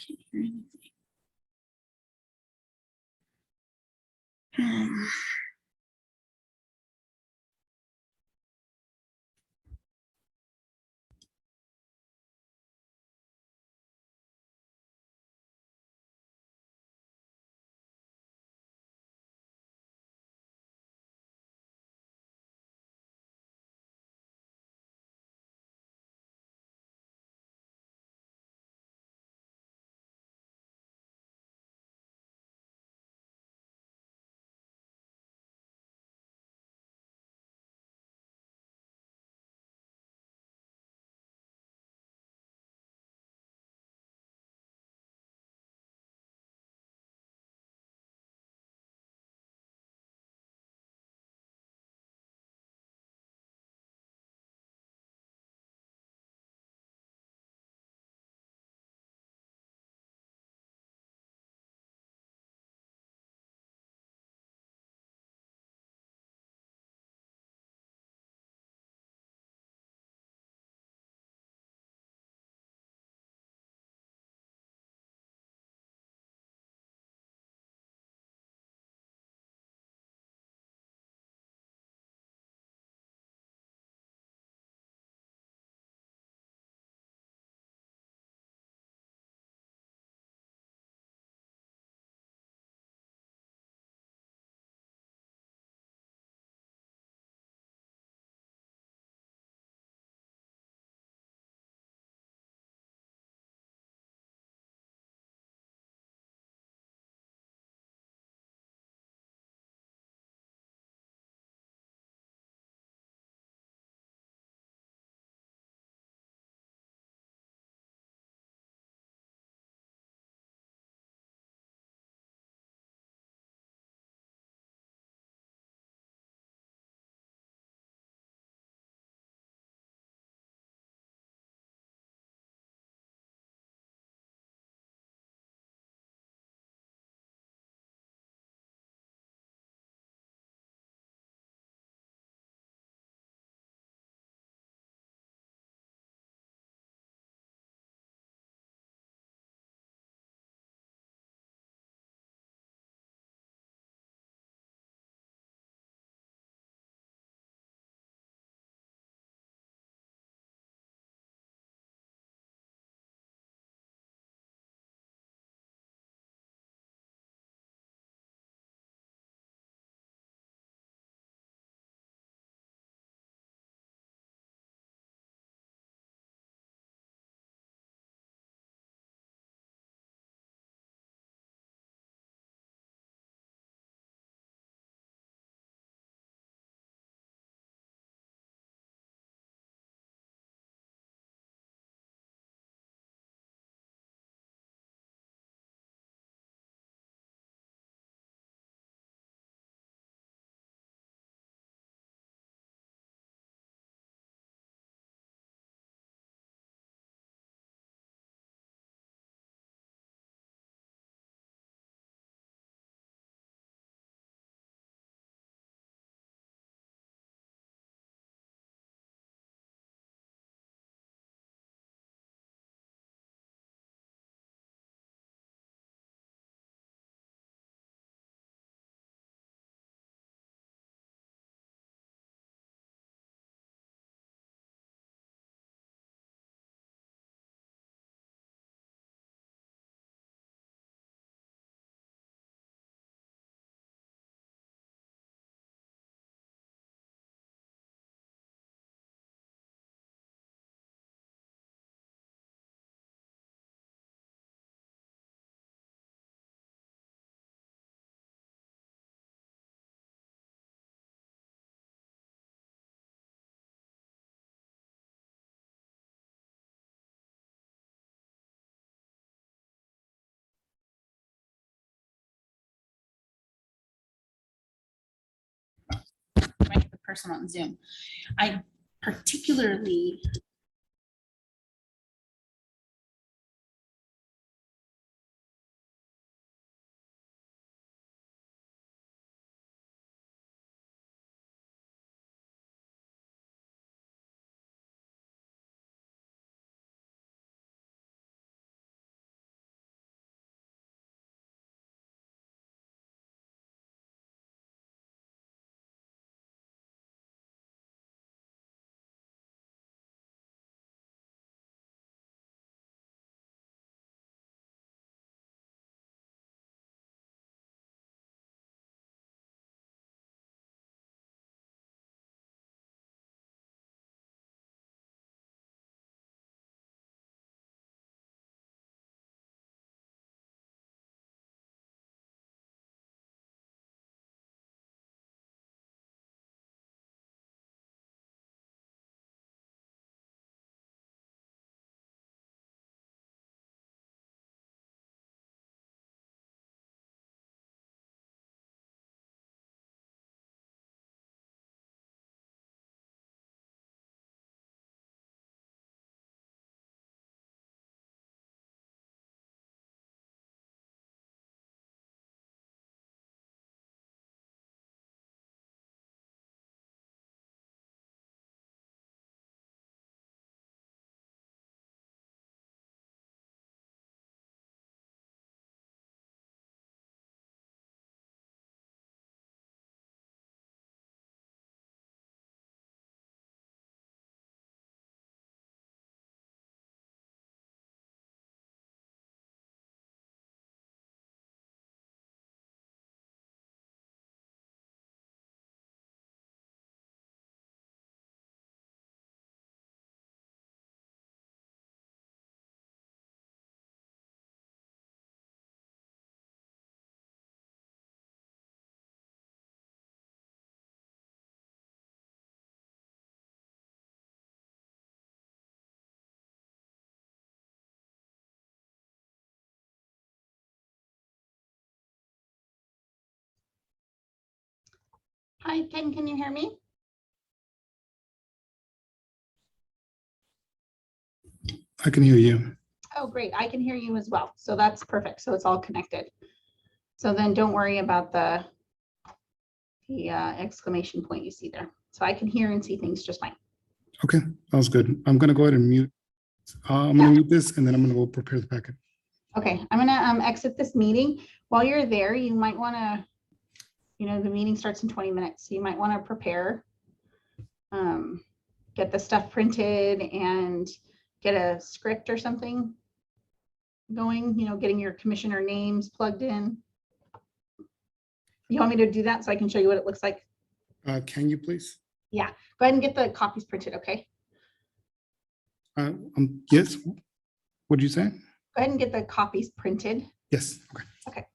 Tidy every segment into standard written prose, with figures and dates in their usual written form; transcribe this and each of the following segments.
Can't hear anything. The person on Zoom. I particularly Hi, Ken, can you hear me? I can hear you. Oh, great. I can hear you as well. So that's perfect. So it's all connected. So then don't worry about the exclamation point you see there. So I can hear and see things just fine. Okay, sounds good. I'm gonna go ahead and mute. I'm gonna mute this and then I'm gonna go prepare the packet. Okay, I'm gonna exit this meeting. While you're there, you might want to, the meeting starts in 20 minutes. So you might want to prepare, get the stuff printed and get a script or something going, getting your commissioner names plugged in. You want me to do that so I can show you what it looks like? Can you please? Yeah, go ahead and get the copies printed, okay? Yes. What did you say? Go ahead and get the copies printed. Yes. Okay. Okay.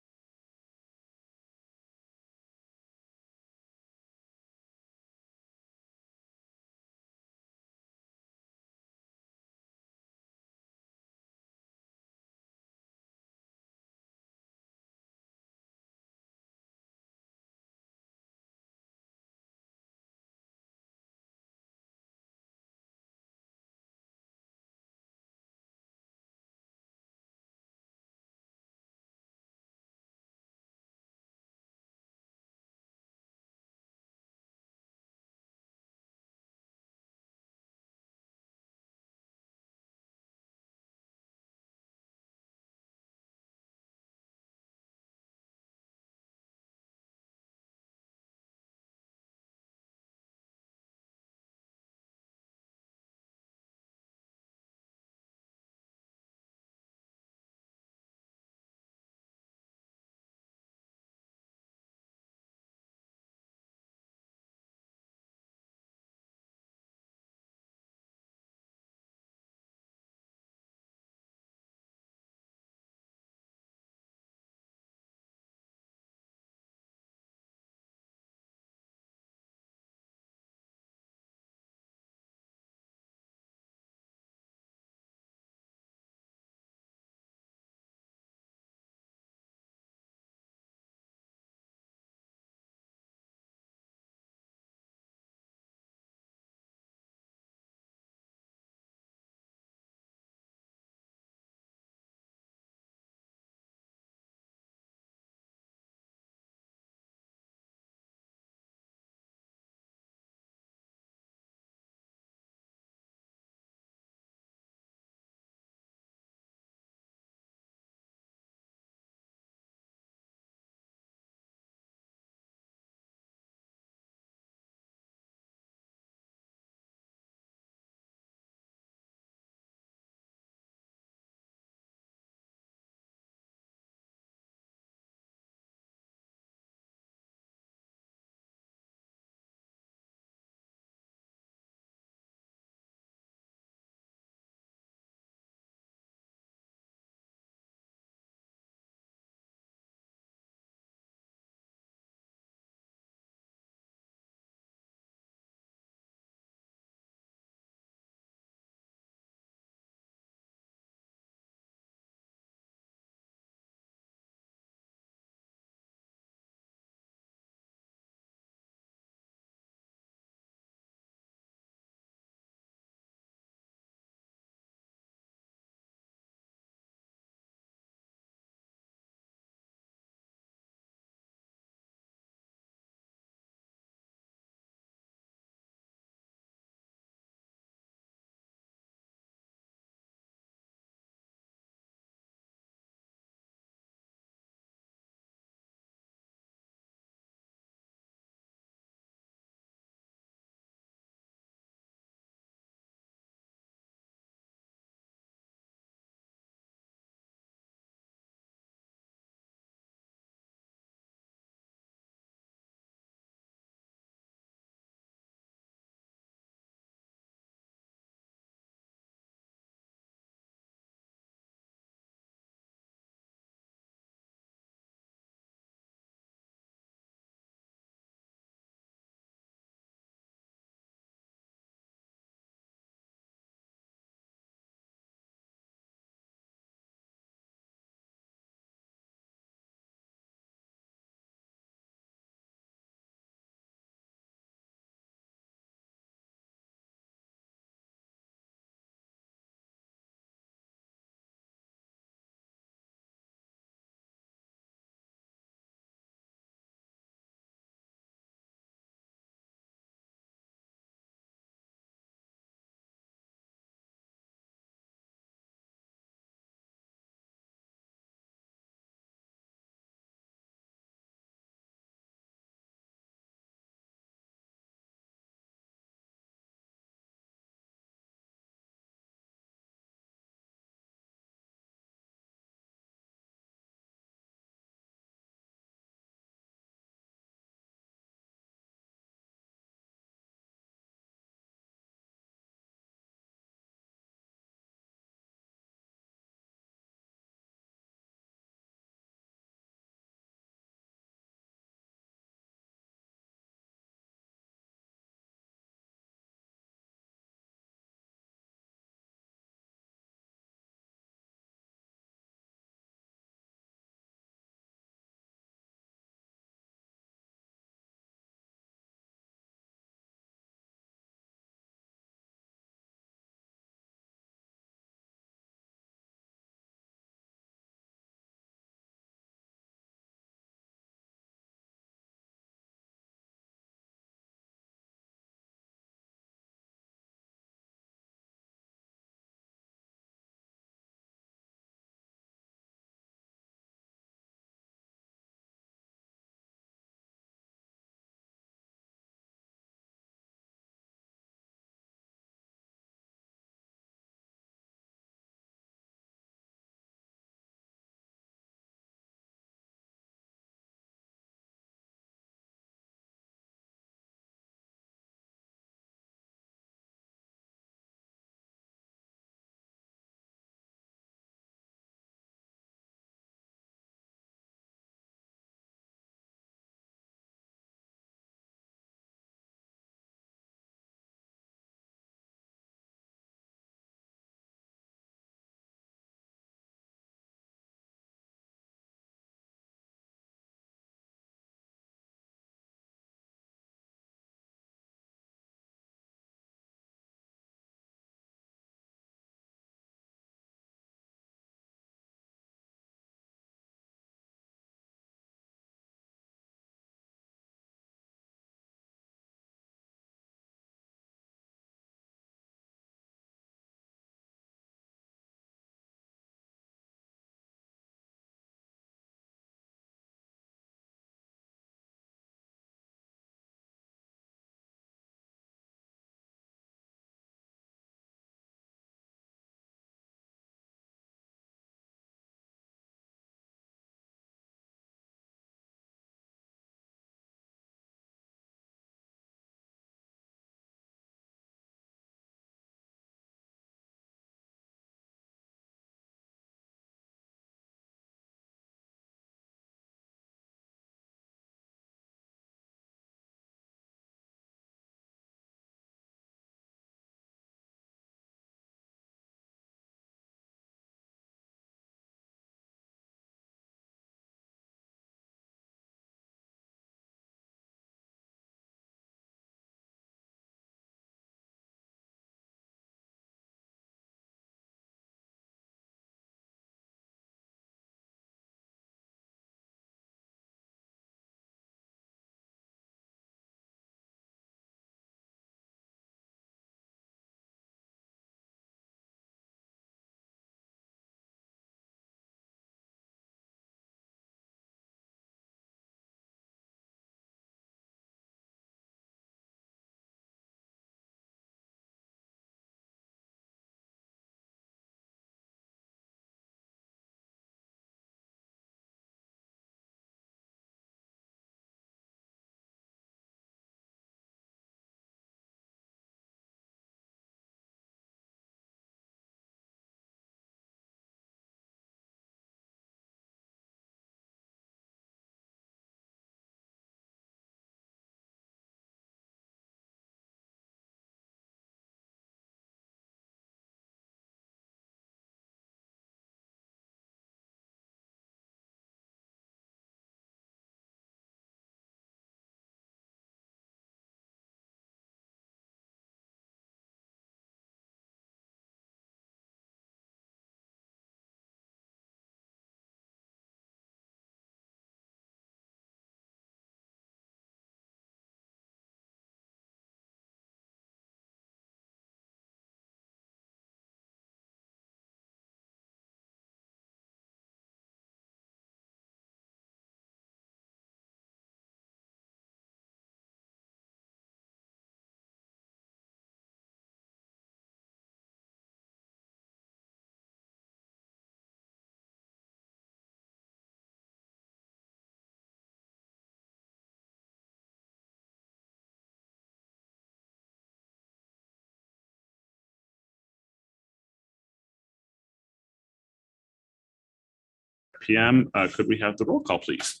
p.m. Could we have the roll call, please?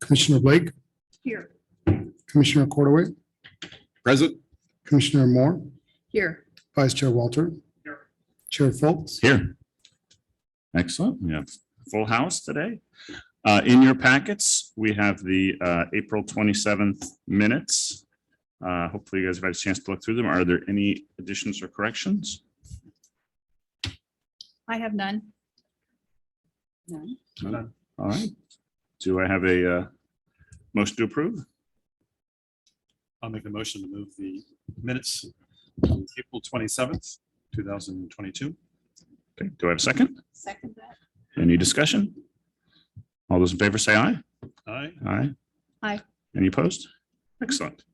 Commissioner Blake, Here. Commissioner Cordaway, Present. Commissioner Moore, Here. Vice Chair Walter, Chair Foltz. Here. Excellent. We have full house today. In your packets, we have the April 27th minutes. Hopefully you guys have had a chance to look through them. Are there any additions or corrections? I have none. None. None. All right. Do I have a motion to approve? I'll make a motion to move the minutes on April 27th, 2022. Okay. Do I have a second? Second that. Any discussion? All those in favor say aye. Aye. Aye. Aye. Any opposed? Excellent.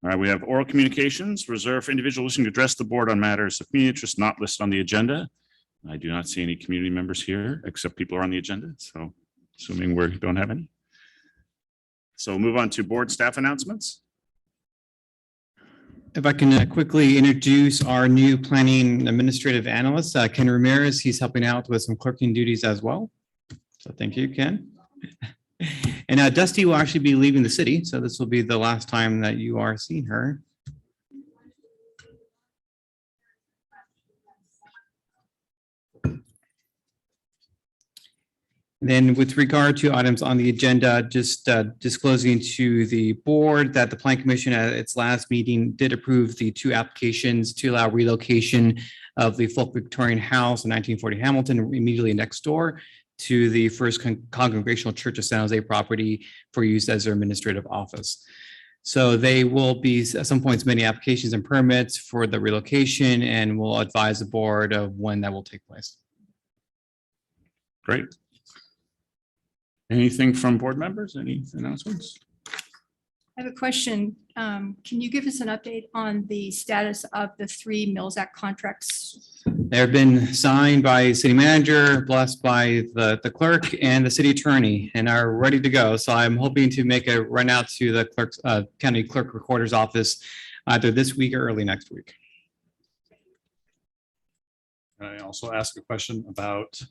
All right, we have oral communications reserved for individuals wishing to address the board on matters of community interest not listed on the agenda. I do not see any community members here, except people are on the agenda. So assuming we don't have any. So we'll move on to board staff announcements. If I can quickly introduce our new planning administrative analyst, Ken Ramirez. He's helping out with some clerking duties as well. So thank you, Ken. And Dusty will actually be leaving the city. So this will be the last time that you are seeing her. Then with regard to items on the agenda, just disclosing to the board that the Plan Commission at its last meeting did approve the 2 applications to allow relocation of the Folk Victorian House in 1940 Hamilton immediately next door to the First Congregational Church of San Jose property for use as their administrative office. So they will be at some point submitting applications and permits for the relocation, and we'll advise the board of when that will take place. Great. Anything from board members? Any announcements? I have a question. Can you give us an update on the status of the 3 Mills Act contracts? They've been signed by city manager, blessed by the clerk and the city attorney, and are ready to go. So I'm hoping to make a run out to the clerk's county clerk recorder's office either this week or early next week. I also ask a question about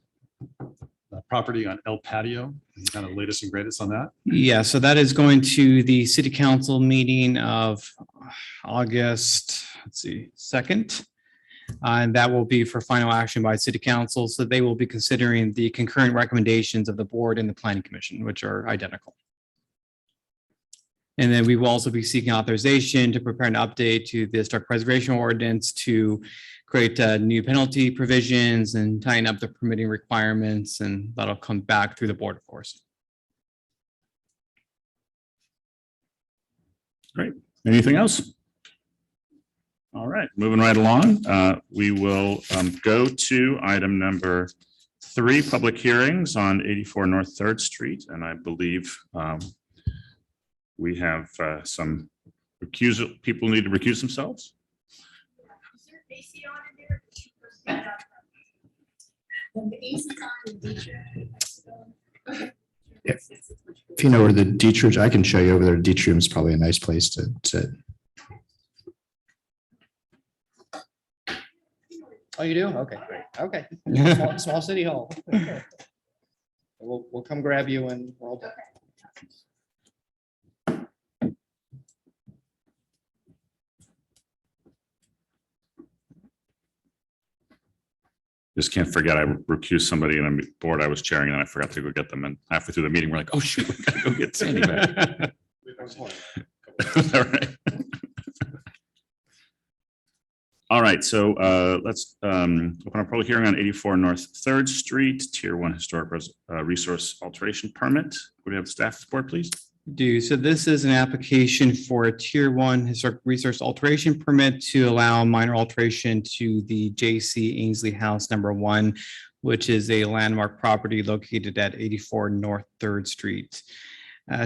the property on El Patio, and kind of latest and greatest on that. Yeah, so that is going to the city council meeting of August, let's see, 2nd. And that will be for final action by city council. So they will be considering the concurrent recommendations of the board and the planning commission, which are identical. And then we will also be seeking authorization to prepare an update to the historic preservation ordinance to create new penalty provisions and tighten up the permitting requirements, and that'll come back through the board, of course. Great. Anything else? All right, moving right along. We will go to item number 3, public hearings on 84 North 3rd Street. And I believe we have some recusal. People need to recuse themselves. Is there AC on in there? The AC on If you know where the Dietrich, I can show you over there. Dietrich is probably a nice place to sit. Oh, you do? Okay, great. Okay. Small city hall. We'll come grab you and we're all done. Just can't forget, I recused somebody in a board I was chairing and I forgot to go get them. And halfway through the meeting, we're like, oh shoot, we gotta go get Sandy back. All right. All right, so let's open a public hearing on 84 North 3rd Street, Tier 1 Historic Resource Alteration Permit. Would you have the staff support, please? So this is an application for a Tier 1 historic resource alteration permit to allow minor alteration to the J.C. Ainsley House number 1, which is a landmark property located at 84 North 3rd Street.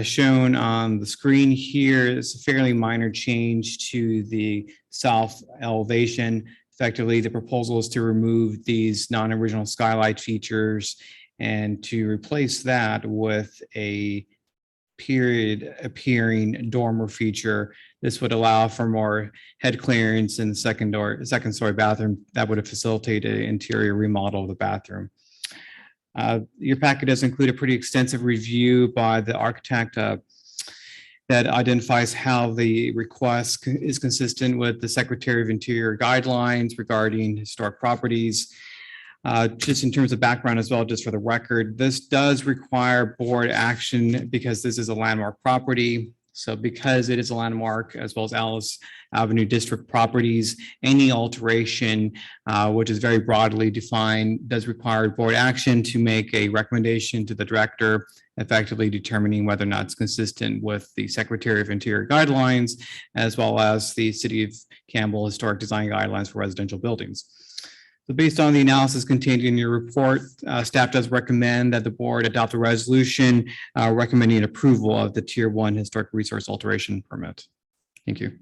Shown on the screen here is a fairly minor change to the south elevation. Effectively, the proposal is to remove these non-original skylight features and to replace that with a period appearing dormer feature. This would allow for more head clearance in the second story bathroom that would have facilitated an interior remodel of the bathroom. Your packet does include a pretty extensive review by the architect that identifies how the request is consistent with the Secretary of Interior guidelines regarding historic properties. Just in terms of background as well, just for the record, this does require board action because this is a landmark property. So because it is a landmark, as well as Alice Avenue District properties, any alteration, which is very broadly defined, does require board action to make a recommendation to the director, effectively determining whether or not it's consistent with the Secretary of Interior guidelines, as well as the City of Campbell Historic Design Guidelines for residential buildings. So based on the analysis contained in your report, staff does recommend that the board adopt a resolution recommending approval of the Tier 1 Historic Resource Alteration Permit. Thank you.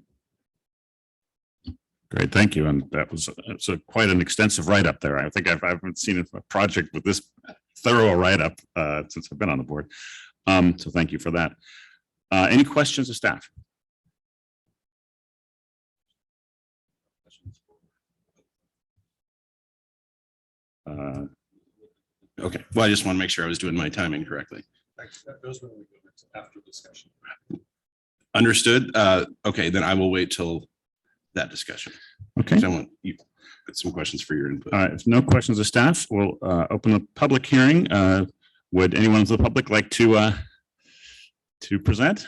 Great, thank you. And that was quite an extensive write-up there. I think I haven't seen a project with this thorough a write-up since I've been on the board. So thank you for that. Any questions of staff? Okay, well, I just want to make sure I was doing my timing correctly. Those when we go into after discussion. Understood. Okay, then I will wait till that discussion. Okay. I want you some questions for your input. All right, if no questions of staff, we'll open the public hearing. Would anyone from the public like to present?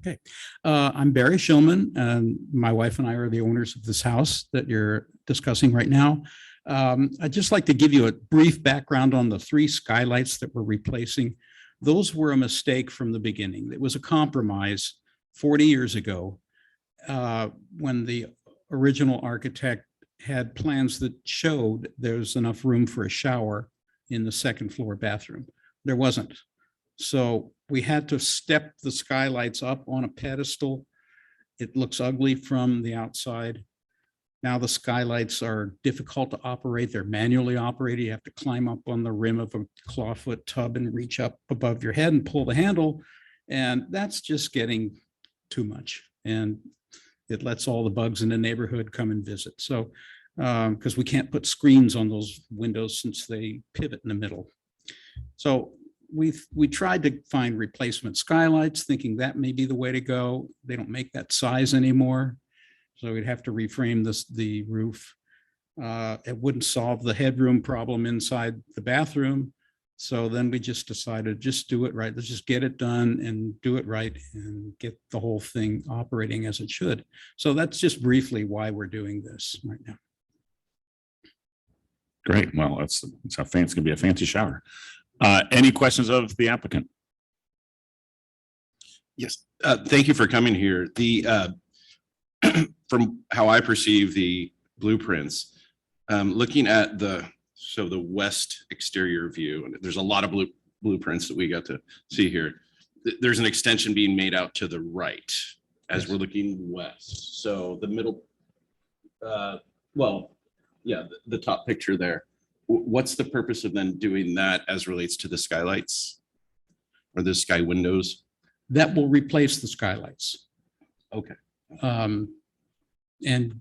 Okay, I'm Barry Shillman, and my wife and I are the owners of this house that you're discussing right now. I'd just like to give you a brief background on the 3 skylights that we're replacing. Those were a mistake from the beginning. It was a compromise 40 years ago when the original architect had plans that showed there's enough room for a shower in the second floor bathroom. There wasn't. So we had to step the skylights up on a pedestal. It looks ugly from the outside. Now the skylights are difficult to operate. They're manually operated. You have to climb up on the rim of a clawfoot tub and reach up above your head and pull the handle. And that's just getting too much. And it lets all the bugs in the neighborhood come and visit. So, because we can't put screens on those windows since they pivot in the middle. So we tried to find replacement skylights, thinking that may be the way to go. They don't make that size anymore. So we'd have to reframe the roof. It wouldn't solve the headroom problem inside the bathroom. So then we just decided, just do it right. Let's just get it done and do it right and get the whole thing operating as it should. So that's just briefly why we're doing this right now. Great. Well, that's how fancy it's going to be, a fancy shower. Any questions of the applicant? Yes, thank you for coming here. The from how I perceive the blueprints, looking at the west exterior view, and there's a lot of blueprints that we got to see here. There's an extension being made out to the right as we're looking west. So the middle, the top picture there. What's the purpose of then doing that as relates to the skylights or the sky windows? That will replace the skylights. Okay. And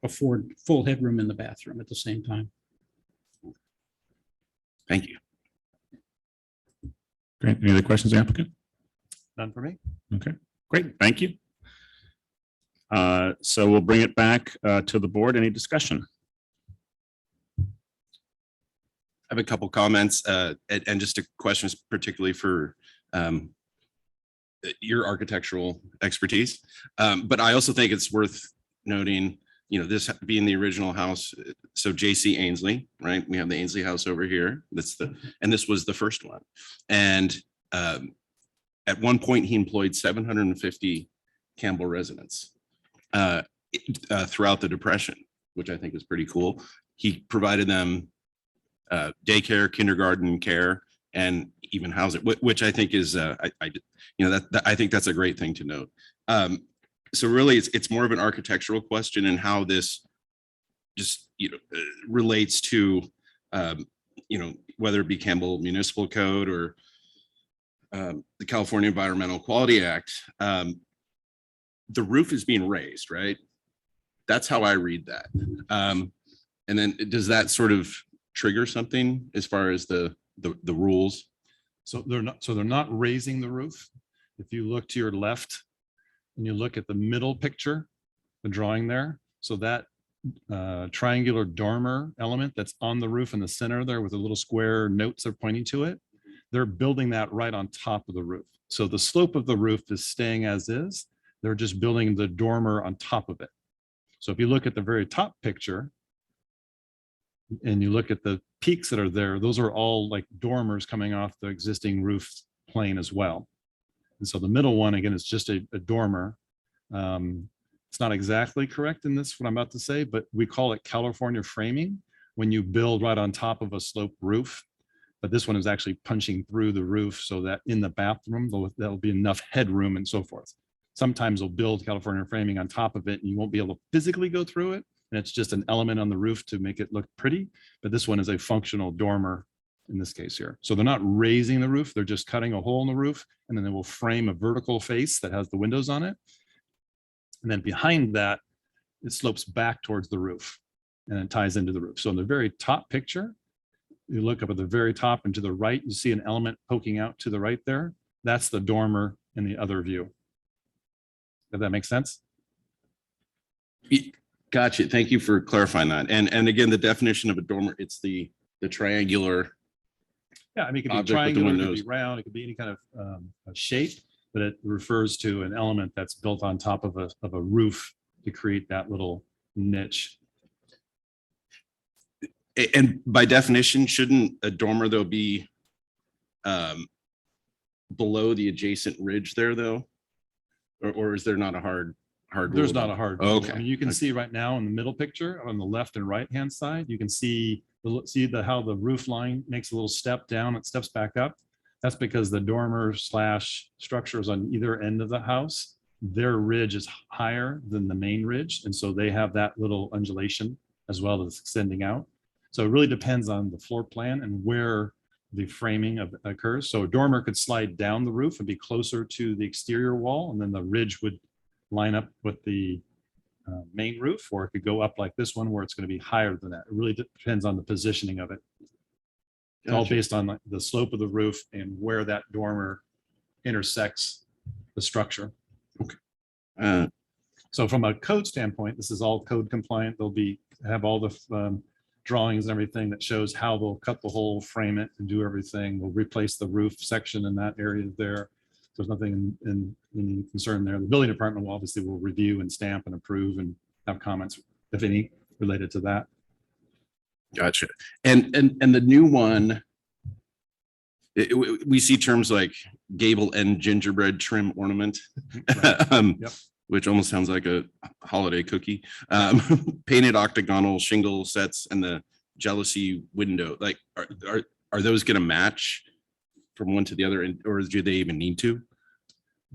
afford full headroom in the bathroom at the same time. Thank you. Great. Any other questions, of the applicant? None for me. Okay, great. Thank you. So we'll bring it back to the board. Any discussion? I have a couple comments and just a questions particularly for your architectural expertise. But I also think it's worth noting, this being the original house. So J.C. Ainsley, right? We have the Ainsley house over here. And this was the first one. And at one point he employed 750 Campbell residents throughout the Depression, which I think is pretty cool. He provided them daycare, kindergarten care, and even housing, which I think is, I think that's a great thing to note. So really, it's more of an architectural question and how this just, relates to, whether it be Campbell Municipal Code or the California Environmental Quality Act, the roof is being raised, right? That's how I read that. And then does that sort of trigger something as far as the rules? So they're not raising the roof. If you look to your left and you look at the middle picture, the drawing there, so that triangular dormer element that's on the roof in the center there with the little square notes are pointing to it, they're building that right on top of the roof. So the slope of the roof is staying as is. They're just building the dormer on top of it. So if you look at the very top picture and you look at the peaks that are there, those are all like dormers coming off the existing roof plane as well. And so the middle one, again, is just a dormer. It's not exactly correct in this, what I'm about to say, but we call it California framing when you build right on top of a sloped roof. But this one is actually punching through the roof so that in the bathroom, there'll be enough headroom and so forth. Sometimes they'll build California framing on top of it and you won't be able to physically go through it. And it's just an element on the roof to make it look pretty. But this one is a functional dormer in this case here. So they're not raising the roof. They're just cutting a hole in the roof and then they will frame a vertical face that has the windows on it. And then behind that, it slopes back towards the roof and it ties into the roof. So in the very top picture, you look up at the very top and to the right, you see an element poking out to the right there. That's the dormer in the other view. Does that make sense? Gotcha. Thank you for clarifying that. And again, the definition of a dormer, it's the triangular. Yeah, I mean, it could be Object with the triangular, it could windows. be round, it could be any kind of shape, but it refers to an element that's built on top of a roof to create that little niche. And by definition, shouldn't a dormer though be below the adjacent ridge there though? Or is there not a hard There's rule not about- a hard. Oh, rule. okay. I mean, you can Okay. see right now in the middle picture on the left and right hand side, you can see how the roof line makes a little step down, it steps back up. That's because the dormer / structures on either end of the house, their ridge is higher than the main ridge. And so they have that little undulation as well as extending out. So it really depends on the floor plan and where the framing occurs. So a dormer could slide down the roof and be closer to the exterior wall, and then the ridge would line up with the main roof, or it could go up like this one where it's going to be higher than that. It really depends on the positioning of it. It's all Gotcha. based on the slope of the roof and where that dormer intersects the structure. Uh, So from a code standpoint, this is all code compliant. They'll have all the drawings and everything that shows how they'll cut the hole, frame it, and do everything. We'll replace the roof section in that area there. There's nothing in concern there. The building department will obviously review and stamp and approve and have comments, if any, related to that. Gotcha. And the new one, we see terms like gable end gingerbread trim ornament, Yep. which almost sounds like a holiday cookie. Painted octagonal shingle sets and the jealousy window. Like, are those going to match from one to the other, or do they even need to?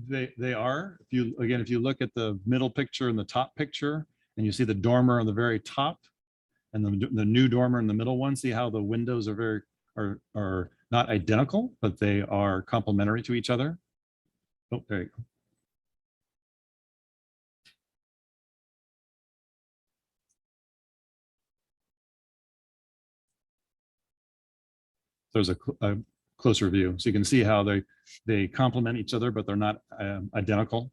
They are. If you look at the middle picture and the top picture, and you see the dormer on the very top, and the new dormer in the middle one, see how the windows are not identical, but they are complementary to each other. Oh, there you go. There's a closer view, so you can see how they complement each other, but they're not identical,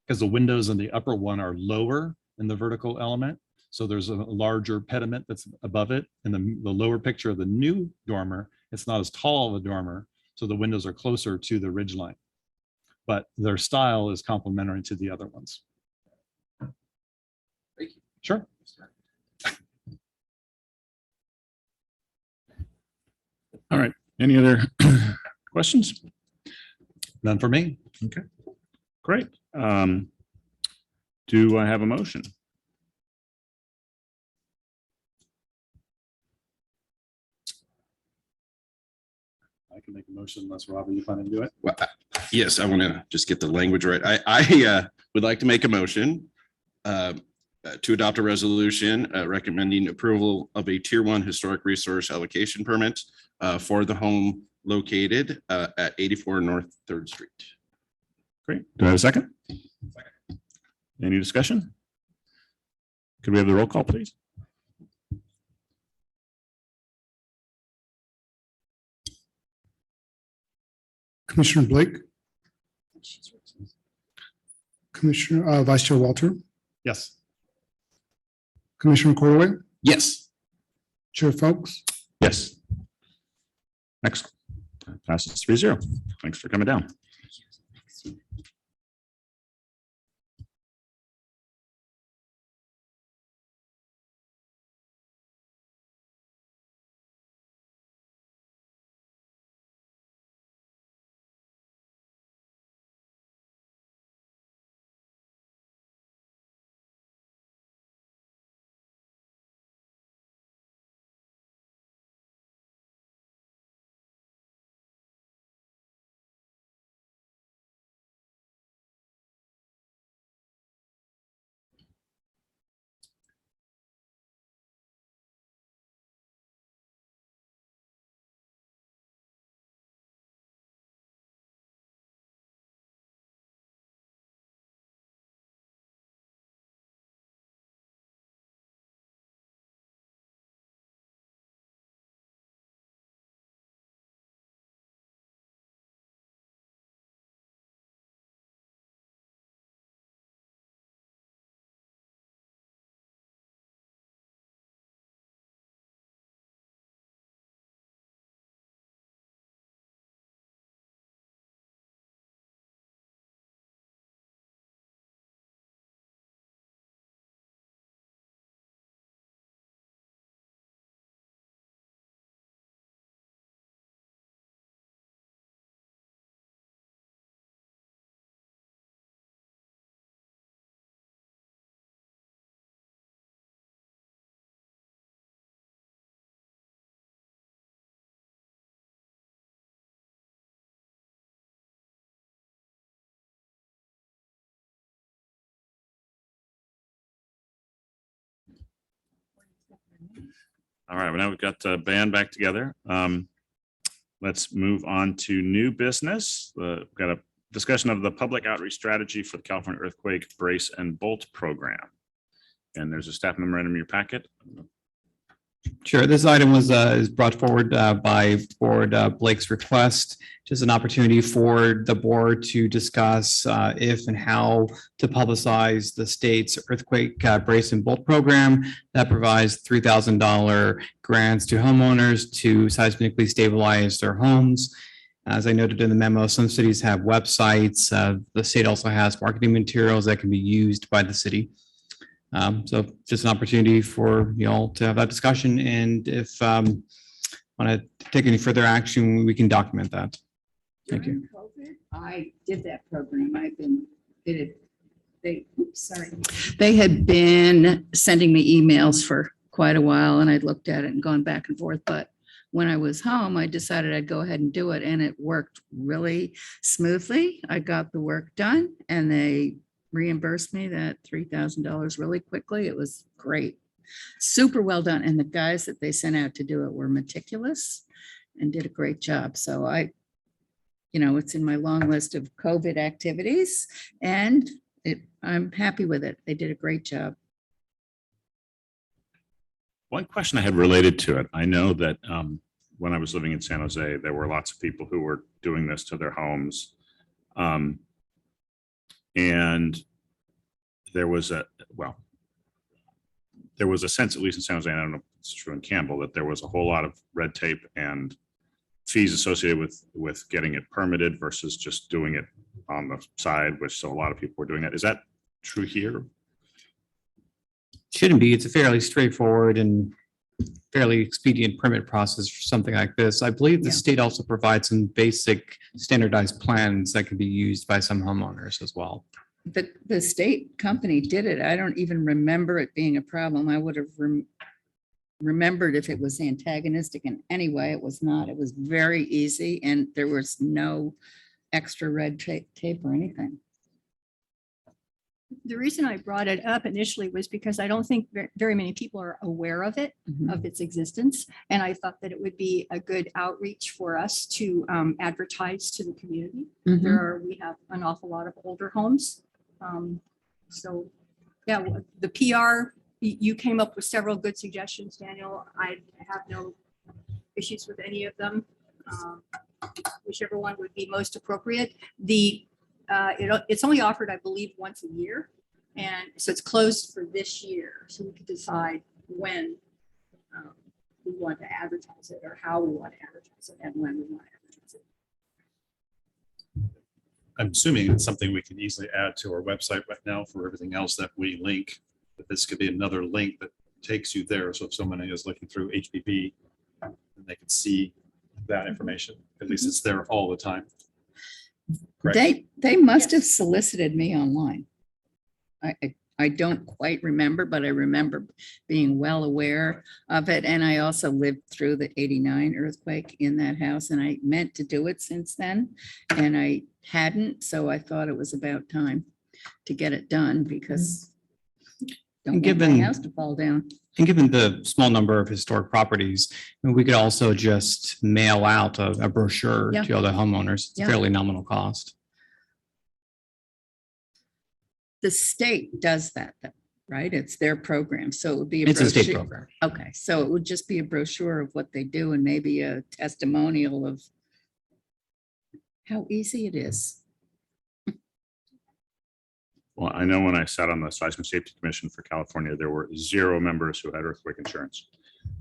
because the windows in the upper one are lower in the vertical element. So there's a larger pediment that's above it. In the lower picture of the new dormer, it's not as tall of a dormer, so the windows are closer to the ridge line. But their style is complementary to the other ones. Thank you. Sure. All right. Any other questions? None for me. Great. Do I have a motion? I can make a motion unless Robbie, you plan to do it. Well, yes, I want to just get the language right. I would like to make a motion to adopt a resolution recommending approval of a Tier 1 historic resource allocation permit for the home located at 84 North 3rd Street. Great. Do I have a second? Any discussion? Could we have the roll call, please? Commissioner Blake, Commissioner, Vice Chair Walter, Yes. Commissioner Corwin, Yes. Chair Folks. Yes. Excellent. Passes 3-0. Thanks for coming down. All right, well, now we've got the band back together. Let's move on to new business. We've got a discussion of the public outreach strategy for the California Earthquake Brace and Bolt Program. And there's a staff memorandum in your packet. Sure. This item was is brought forward by Board Blake's request. Just an opportunity for the board to discuss if and how to publicize the state's earthquake brace and bolt program that provides $3,000 grants to homeowners to seismically stabilize their homes. As I noted in the memo, some cities have websites. The state also has marketing materials that can be used by the city. So just an opportunity for you all to have that discussion, and if want to take any further action, we can document that. Thank you. COVID, I did that program. They had been sending me emails for quite a while, and I'd looked at it and gone back and forth. But when I was home, I decided I'd go ahead and do it, and it worked really smoothly. I got the work done, and they reimbursed me that $3,000 really quickly. It was great. Super well done. And the guys that they sent out to do it were meticulous and did a great job. So it's in my long list of COVID activities, and I'm happy with it. They did a great job. One question I had related to it. I know that when I was living in San Jose, there were lots of people who were doing this to their homes. And there was a sense, at least in San Jose, and I don't know if it's true in Campbell, that there was a whole lot of red tape and fees associated with getting it permitted versus just doing it on the side, which so a lot of people were doing that. Is that true here? Shouldn't be. It's a fairly straightforward and fairly expedient permit process for something like this. I believe the state also provides some basic standardized plans that can be used by some homeowners as well. The state company did it. I don't even remember it being a problem. I would have remembered if it was antagonistic in any way. It was not. It was very easy, and there was no extra red tape or anything. The reason I brought it up initially was because I don't think very many people are aware of it, Mhm. of its existence. And I thought that it would be a good outreach for us to advertise to the community. We have an awful lot of older homes. So, yeah, the PR, you came up with several good suggestions, Daniel. I have no issues with any of them. Whichever one would be most appropriate. It's only offered, I believe, once a year. And so it's closed for this year. So we can decide when we want to advertise it or how we want to advertise it and when we want to advertise it. I'm assuming it's something we can easily add to our website right now for everything else that we link. But this could be another link that takes you there. So if someone is looking through HPP, then they can see that information. At least it's there all the time. Correct? They must have solicited me online. I don't quite remember, but I remember being well aware of it. And I also lived through the 89 earthquake in that house, and I meant to do it since then, and I hadn't. So I thought it was about time to get it done because don't want my given- house to fall down. And given the small number of historic properties, we could also just mail out a brochure Yeah. to all the homeowners. It's a Yeah. fairly nominal cost. The state does that, though, right? It's their program. So it would be. It's a state brochure. program. Okay, so it would just be a brochure of what they do and maybe a testimonial of how easy it is. Well, I know when I sat on the Seismic Safety Commission for California, there were 0 members who had earthquake insurance.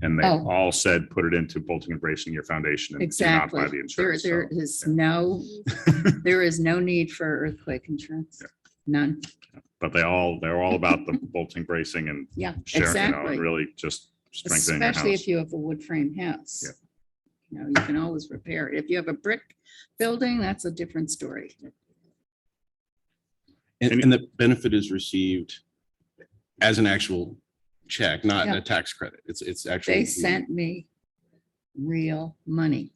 And they Oh. all said, put it into bolting and bracing your foundation and do not buy Exactly. the insurance. There So, is no, there is no need for earthquake insurance. None. but they're all about the bolting, bracing and Yeah, sharing, exactly. and really just strengthening your Especially house. if you have a wood frame house. Yeah. You know, you can always repair it. If you have a brick building, that's a different story. And the benefit is received as an actual check, not Yeah. a tax credit. It's actually. They sent me real money.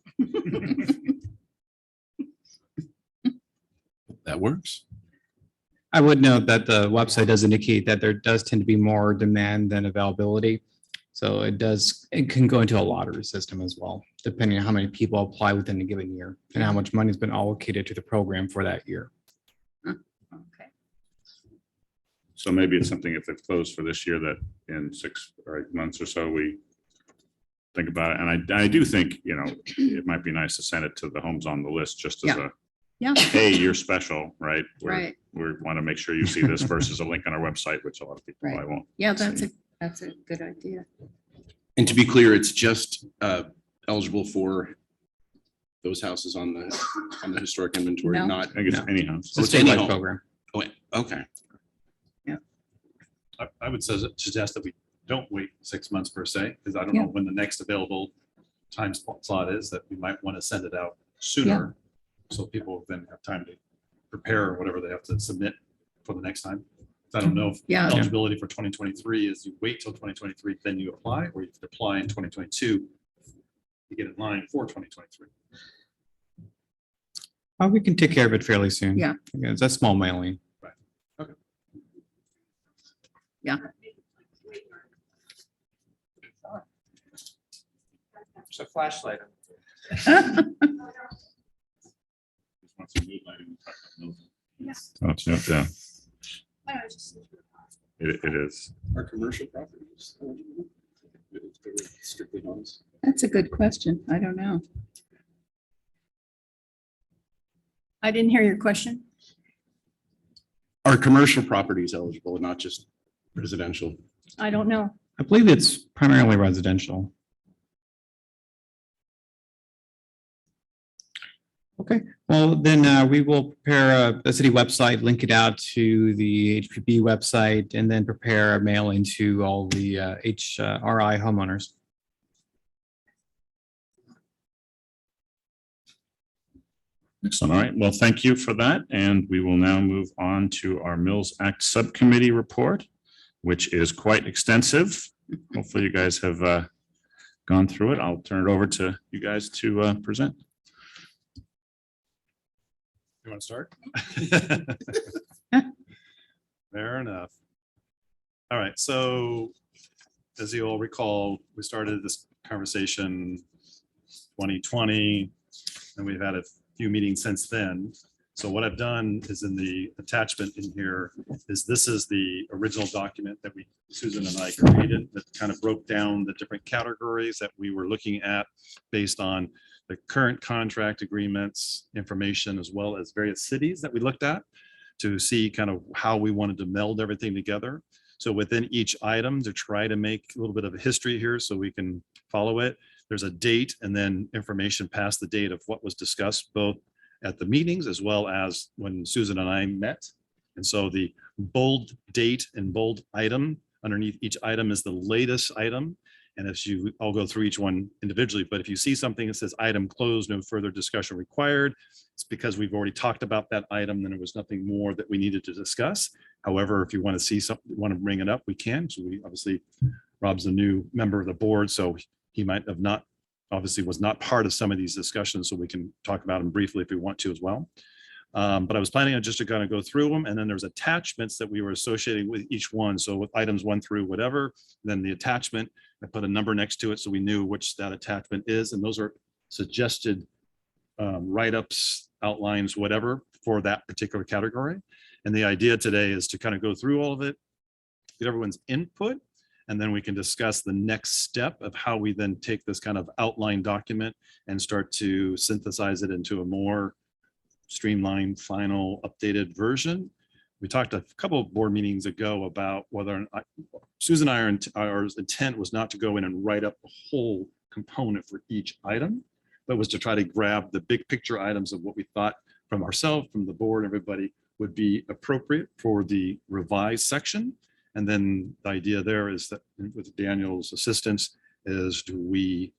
That works. I would note that the website does indicate that there does tend to be more demand than availability. So it can go into a lottery system as well, depending on how many people apply within a given year and how much money has been allocated to the program for that year. Okay. So maybe it's something if they've closed for this year that in 6 or 8 months or so, we think about it. And I do think, it might be nice to send it to the homes on the list just as Yeah, hey, you're special, right? right. We want to make sure you see this versus a link on our website, which a lot of people Right. probably won't. Yeah, that's a good idea. And to be clear, it's just eligible for those houses on the historic inventory, No. not. I think it's No. any house. It's a it's any statewide home. program. Oh, okay. I would suggest that we don't wait 6 months per se, because I don't Yeah. know when the next available time slot is, that we might want to send it out sooner. So people then have time to prepare or whatever they have to submit for the next time. I don't know if Yeah. eligibility for 2023 is you wait till 2023, then you apply, or you can apply in 2022. You get in line for 2023. We can take care of it fairly soon. Yeah. It's a small mailing. It's a flashlight. Oh, it's not down. It is. Are commercial properties eligible? If they were strictly homes? That's a good question. I don't know. I didn't hear your question. Are commercial properties eligible and not just residential? I don't know. I believe it's primarily residential. Okay, well, then we will prepare a city website, link it out to the HPP website, and then prepare a mailing to all the HRI homeowners. Excellent. All right. Well, thank you for that. And we will now move on to our Mills Act Subcommittee report, which is quite extensive. Hopefully you guys have gone through it. I'll turn it over to you guys to present. You want to start? Fair enough. right, so as you all recall, we started this conversation 2020, and we've had a few meetings since then. So what I've done is in the attachment in here is this is the original document that Susan and I created that kind of broke down the different categories that we were looking at based on the current contract agreements, information, as well as various cities that we looked at to see kind of how we wanted to meld everything together. So within each item, to try to make a little bit of a history here so we can follow it, there's a date and then information past the date of what was discussed both at the meetings as well as when Susan and I met. And so the bold date and bold item underneath each item is the latest item. And I'll go through each one individually, but if you see something that says item closed, no further discussion required, it's because we've already talked about that item, then there was nothing more that we needed to discuss. However, if you want to see something, want to bring it up, we can. So we obviously, Rob's a new member of the board, so he might have not, obviously was not part of some of these discussions, so we can talk about them briefly if we want to as well. But I was planning on just to kind of go through them, and then there's attachments that we were associating with each one. So with items 1 through whatever, then the attachment, I put a number next to it so we knew which that attachment is, and those are suggested write-ups, outlines, whatever for that particular category. And the idea today is to kind of go through all of it, get everyone's input, and then we can discuss the next step of how we then take this kind of outline document and start to synthesize it into a more streamlined, final, updated version. We talked a couple of board meetings ago about whether Susan and our intent was not to go in and write up a whole component for each item, but was to try to grab the big picture items of what we thought from ourselves, from the board, everybody would be appropriate for the revised section. And then the idea there is that with Daniel's assistance is, do we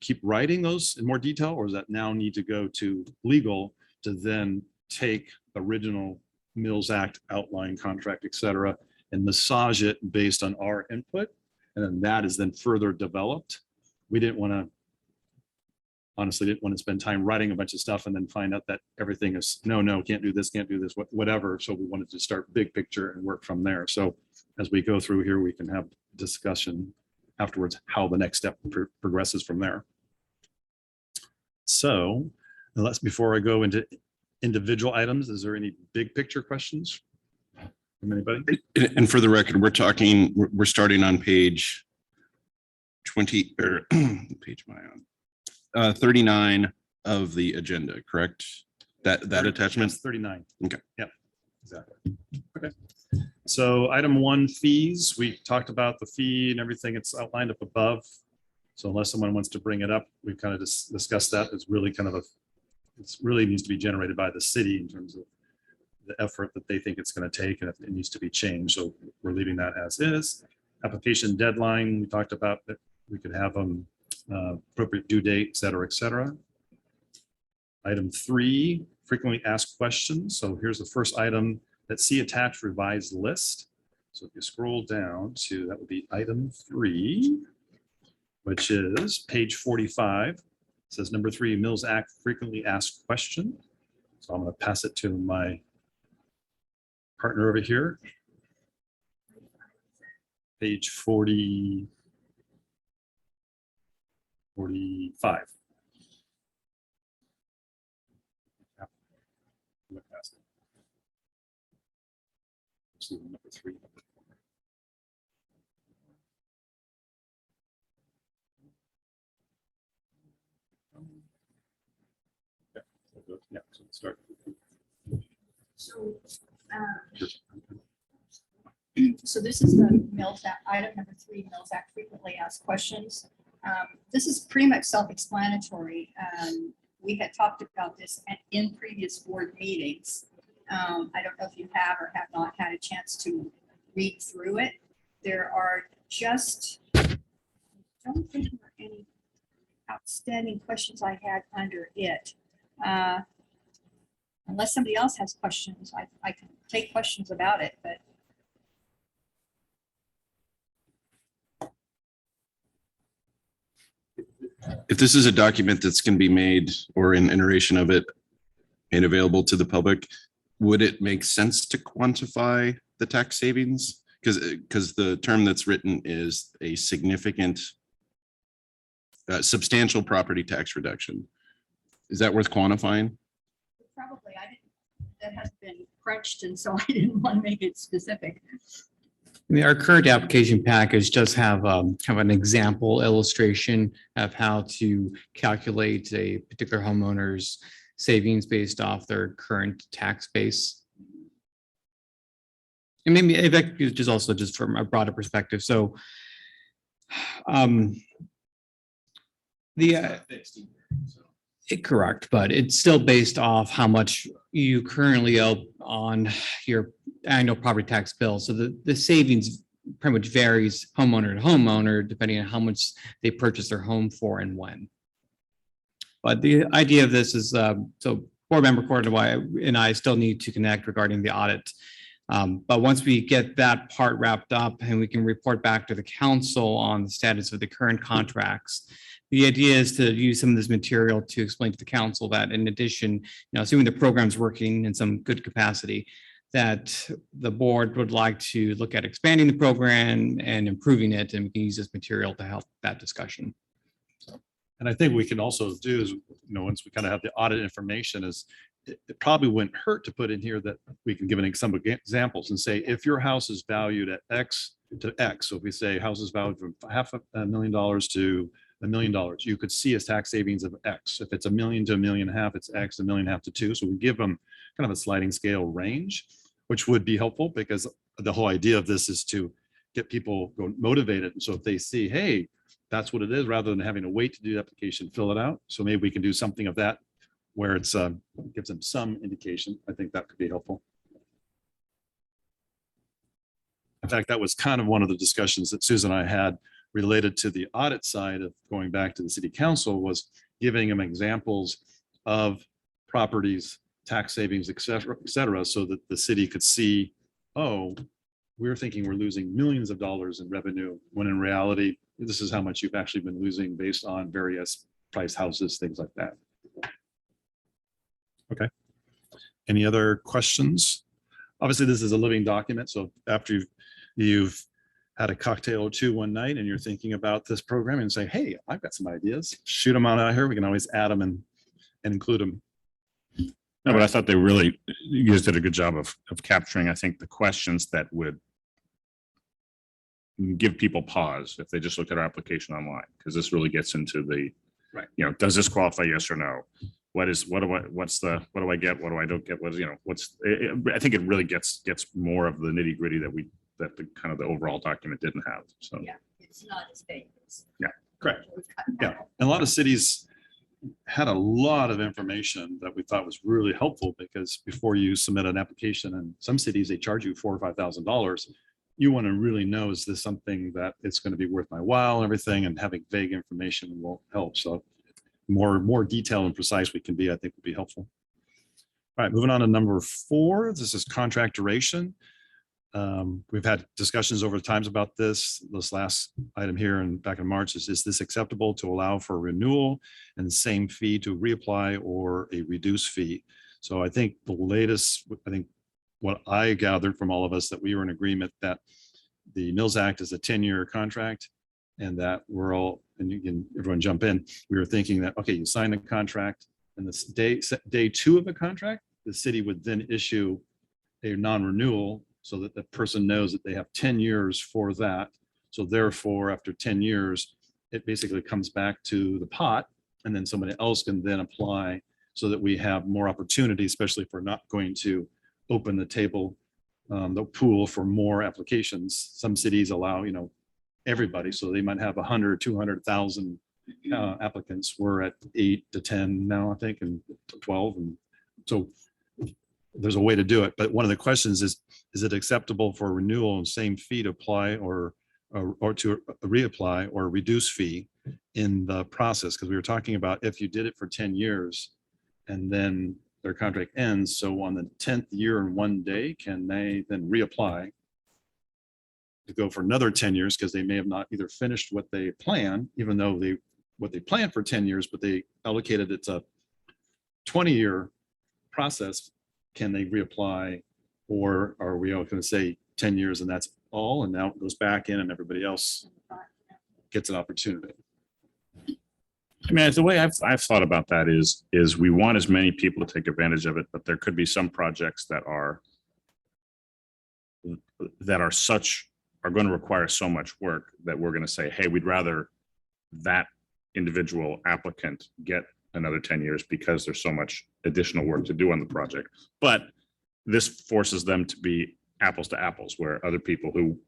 keep writing those in more detail, or does that now need to go to legal to then take original Mills Act outline contract, et cetera, and massage it based on our input? And then that is then further developed. We didn't want to, honestly, didn't want to spend time writing a bunch of stuff and then find out that everything is, no, can't do this, whatever. So we wanted to start big picture and work from there. So as we go through here, we can have discussion afterwards, how the next step progresses from there. So before I go into individual items, is there any big picture questions from anybody? And for the record, we're starting on page 20 or page am I on? 39 of the agenda, correct? That attachment? 39. Okay. Yep, exactly. Okay. So item 1, fees. We talked about the fee and everything. It's outlined up above. So unless someone wants to bring it up, we kind of just discussed that. It's really kind of it really needs to be generated by the city in terms of the effort that they think it's going to take, and if it needs to be changed. So we're leaving that as is. Application deadline, we talked about that we could have them appropriate due date, et cetera, et cetera. Item 3, frequently asked questions. So here's the first item, that see attached revised list. So if you scroll down to, that would be item 3, which is page 45. It says number 3, Mills Act frequently asked question. So I'm going to pass it to my partner over here. Page 45. Number 3. Yeah, so let's start. So this is the Mills Act, item number 3, Mills Act frequently asked questions. This is pretty much self-explanatory. We had talked about this in previous board meetings. I don't know if you have or have not had a chance to read through it. There are just, I don't think there are any outstanding questions I had under it. Unless somebody else has questions, I can take questions about it, but. If this is a document that's going to be made or an iteration of it made available to the public, would it make sense to quantify the tax savings? because the term that's written is a significant, substantial property tax reduction. Is that worth quantifying? Probably, that has been crunched, and so I didn't want to make it specific. I mean, our current application package does have kind of an example illustration of how to calculate a particular homeowner's savings based off their current tax base. And maybe if I could just also just from a broader perspective. So correct, but it's still based off how much you currently owe on your annual property tax bill. So the savings pretty much varies homeowner to homeowner, depending on how much they purchase their home for and when. But the idea of this is, so board member Cordova and I still need to connect regarding the audit. But once we get that part wrapped up and we can report back to the council on the status of the current contracts, the idea is to use some of this material to explain to the council that in addition, assuming the program's working in some good capacity, that the board would like to look at expanding the program and improving it, and we can use this material to help that discussion. And I think we can also do is, once we kind of have the audit information, is it probably wouldn't hurt to put in here that we can give some examples and say, if your house is valued at X to X, so if we say house is valued from $500,000 to $1 million, you could see a tax savings of X. If it's $1 million to $1.5 million, it's X, $1.5 million to 2. So we give them kind of a sliding scale range, which would be helpful because the whole idea of this is to get people motivated. And so if they see, hey, that's what it is, rather than having to wait to do the application, fill it out. So maybe we can do something of that where it's gives them some indication. I think that could be helpful. In fact, that was kind of one of the discussions that Susan and I had related to the audit side of going back to the city council, was giving them examples of properties, tax savings, et cetera, so that the city could see, oh, we're thinking we're losing millions of dollars in revenue, when in reality, this is how much you've actually been losing based on various price houses, things like that. Okay. Any other questions? Obviously, this is a living document. So after you've had a cocktail or two one night and you're thinking about this program and say, hey, I've got some ideas, shoot them out here. We can always add them and include them. No, but I thought you guys did a good job of capturing, I think, the questions that would give people pause if they just look at our application online, because this really gets into the, right. Does this qualify? Yes or no? What do I get? What do I don't get? I think it really gets more of the nitty gritty that the kind of the overall document didn't have. So Yeah, it's not as big. Yeah, correct. Yeah, and a lot of cities had a lot of information that we thought was really helpful, because before you submit an application, in some cities they charge you $4,000 or $5,000. You want to really know, is this something that it's going to be worth my while and everything, and having vague information will help. So more detailed and precise we can be, I think would be helpful. All right, moving on to number 4. This is contract duration. We've had discussions over times about this last item here and back in March is this acceptable to allow for renewal and same fee to reapply or a reduced fee? So I think what I gathered from all of us, that we were in agreement that the Mills Act is a 10-year contract, and that we're all, and everyone jump in, we were thinking that, okay, you sign the contract, and this day 2 of the contract, the city would then issue a non-renewal so that the person knows that they have 10 years for that. So therefore, after 10 years, it basically comes back to the pot, and then somebody else can then apply, so that we have more opportunity, especially if we're not going to open the table, the pool for more applications. Some cities allow, everybody, so they might have 100, 200,000 applicants. We're at 8 to 10 now, I think, and 12. And so there's a way to do it. But one of the questions is it acceptable for renewal and same fee to apply or to reapply or reduce fee in the process? Because we were talking about if you did it for 10 years and then their contract ends, so on the 10th year and 1 day, can they then reapply to go for another 10 years, because they may have not either finished what they planned, even though what they planned for 10 years, but they allocated it's a 20-year process. Can they reapply, or are we all going to say 10 years and that's all, and now it goes back in and everybody else gets an opportunity. I mean, the way I've thought about that is we want as many people to take advantage of it, but there could be some projects that are going to require so much work that we're going to say, hey, we'd rather that individual applicant get another 10 years because there's so much additional work to do on the project. But this forces them to be apples to apples, where other people who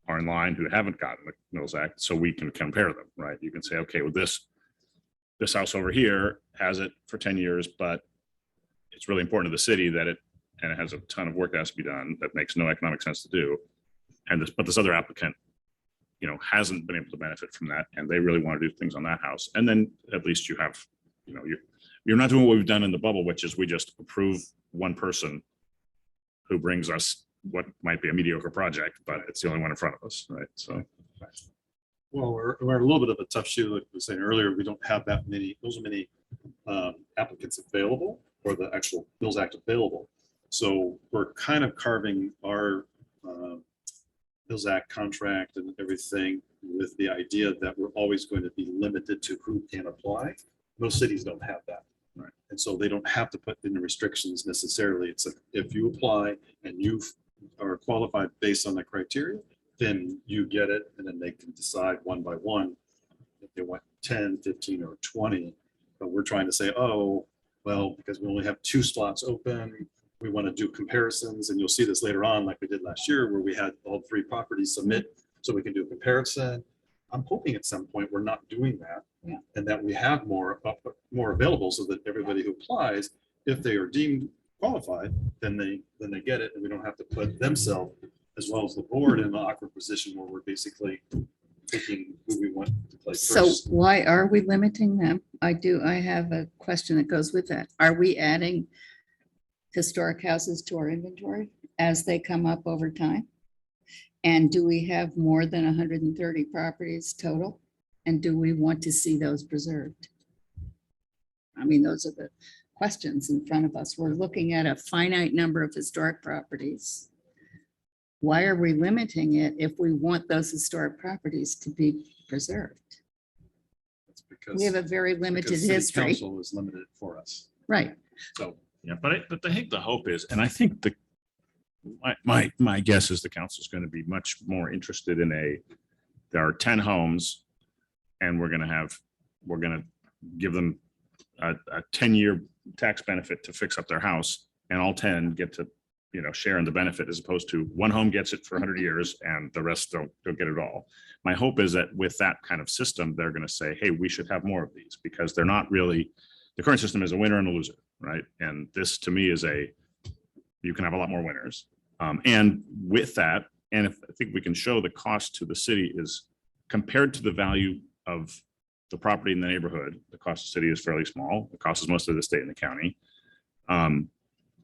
are in line who haven't gotten the Mills Act, so we can compare them, right? You can say, okay, well, this house over here has it for 10 years, but it's really important to the city that it has a ton of work that has to be done that makes no economic sense to do. But this other applicant, hasn't been able to benefit from that, and they really want to do things on that house. And then at least you have, you're not doing what we've done in the bubble, which is we just approve one person who brings us what might be a mediocre project, but it's the only one in front of us, right? So. Well, we're in a little bit of a tough shoe, like we were saying earlier. We don't have those many applicants available, or the actual Mills Act available. So we're kind of carving our Mills Act contract and everything with the idea that we're always going to be limited to who can apply. Most cities don't have that. Right. And so they don't have to put in the restrictions necessarily. It's like, if you apply and you are qualified based on the criteria, then you get it, and then they can decide one by one if they want 10, 15, or 20. But we're trying to say, oh, well, because we only have 2 slots open, we want to do comparisons, and you'll see this later on, like we did last year, where we had all 3 properties submit so we can do a comparison. I'm hoping at some point we're not doing that, and that we have more available, so that everybody who applies, if they are deemed qualified, then they get it, and we don't have to put themselves as well as the board in an awkward position where we're basically picking who we want to play So first. why are we limiting them? I have a question that goes with that. Are we adding historic houses to our inventory as they come up over time? And do we have more than 130 properties total? And do we want to see those preserved? I mean, those are the questions in front of us. We're looking at a finite number of historic properties. Why are we limiting it if we want those historic properties to be preserved? It's because We have a very limited city history. Council is limited for us. Right. So Yeah, but I think the hope is, and I think my guess is the council is going to be much more interested in there are 10 homes, and we're going to give them a 10-year tax benefit to fix up their house, and all 10 get to share in the benefit, as opposed to one home gets it for 100 years and the rest don't get it all. My hope is that with that kind of system, they're going to say, hey, we should have more of these, because they're not really, the current system is a winner and a loser, right? And this to me is you can have a lot more winners. And with that, and if I think we can show the cost to the city is compared to the value of the property in the neighborhood, the cost of the city is fairly small. The cost is mostly the state and the county. And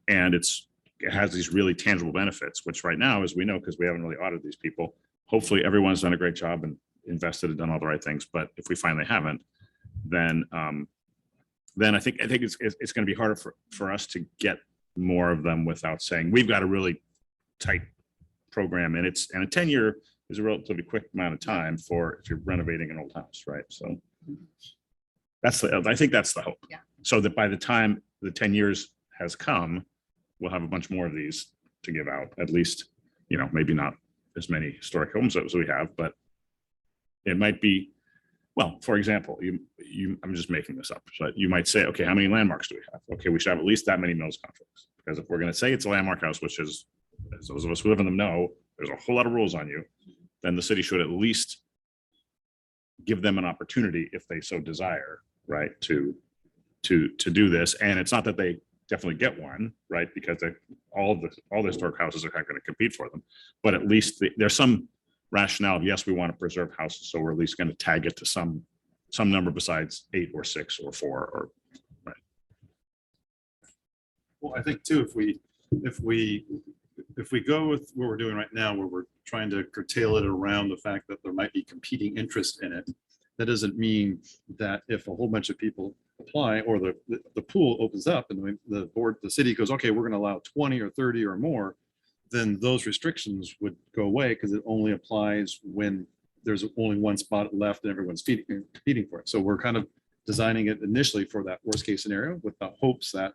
it has these really tangible benefits, which right now, as we know, because we haven't really audited these people, hopefully everyone's done a great job and invested and done all the right things. But if we find they haven't, then I think it's going to be harder for us to get more of them without saying we've got a really tight program, and a 10-year is a relatively quick amount of time for if you're renovating an old house, right? So I think that's the hope. Yeah. So that by the time the 10 years has come, we'll have a bunch more of these to give out. At least, maybe not as many historic homes as we have, but it might be. Well, for example, I'm just making this up, but you might say, okay, how many landmarks do we have? Okay, we should have at least that many Mills contracts, because if we're going to say it's a landmark house, which is, as those of us who live in them know, there's a whole lot of rules on you, then the city should at least give them an opportunity, if they so desire, right, to do this. And it's not that they definitely get one, right, because all the historic houses are kind of going to compete for them, but at least there's some rationale of, yes, we want to preserve houses, so we're at least going to tag it to some number besides 8 or 6 or 4 or right. well, I think too, if we go with what we're doing right now, where we're trying to curtail it around the fact that there might be competing interest in it, that doesn't mean that if a whole bunch of people apply, or the pool opens up and the city goes, okay, we're going to allow 20 or 30 or more, then those restrictions would go away because it only applies when there's only one spot left and everyone's competing for it. So we're kind of designing it initially for that worst case scenario with the hopes that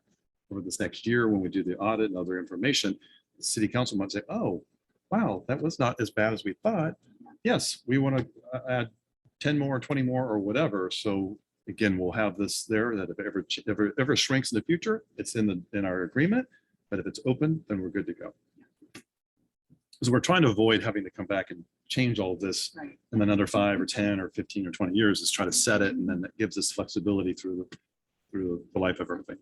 over this next year, when we do the audit and other information, the city council might say, oh, wow, that was not as bad as we thought. Yes, we want to add 10 more, 20 more or whatever. So again, we'll have this there that if it ever shrinks in the future, it's in our agreement. But if it's open, then we're good to go. So we're trying to avoid having to come back and change all of this Right. in another 5 or 10 or 15 or 20 years. Is try to set it, and then that gives us flexibility through the life of everything.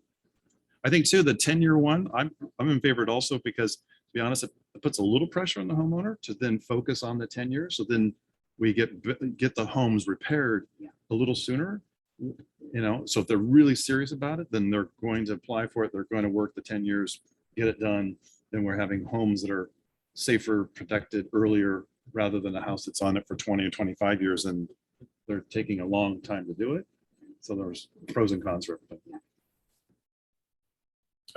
I think too, the 10-year one, I'm in favor of it also because, to be honest, it puts a little pressure on the homeowner to then focus on the 10 years. So then we get the homes repaired a little sooner. So if they're really serious about it, then they're going to apply for it. They're going to work the 10 years, get it done. Then we're having homes that are safer, protected earlier, rather than a house that's on it for 20 or 25 years and they're taking a long time to do it. So there's pros and cons for everything.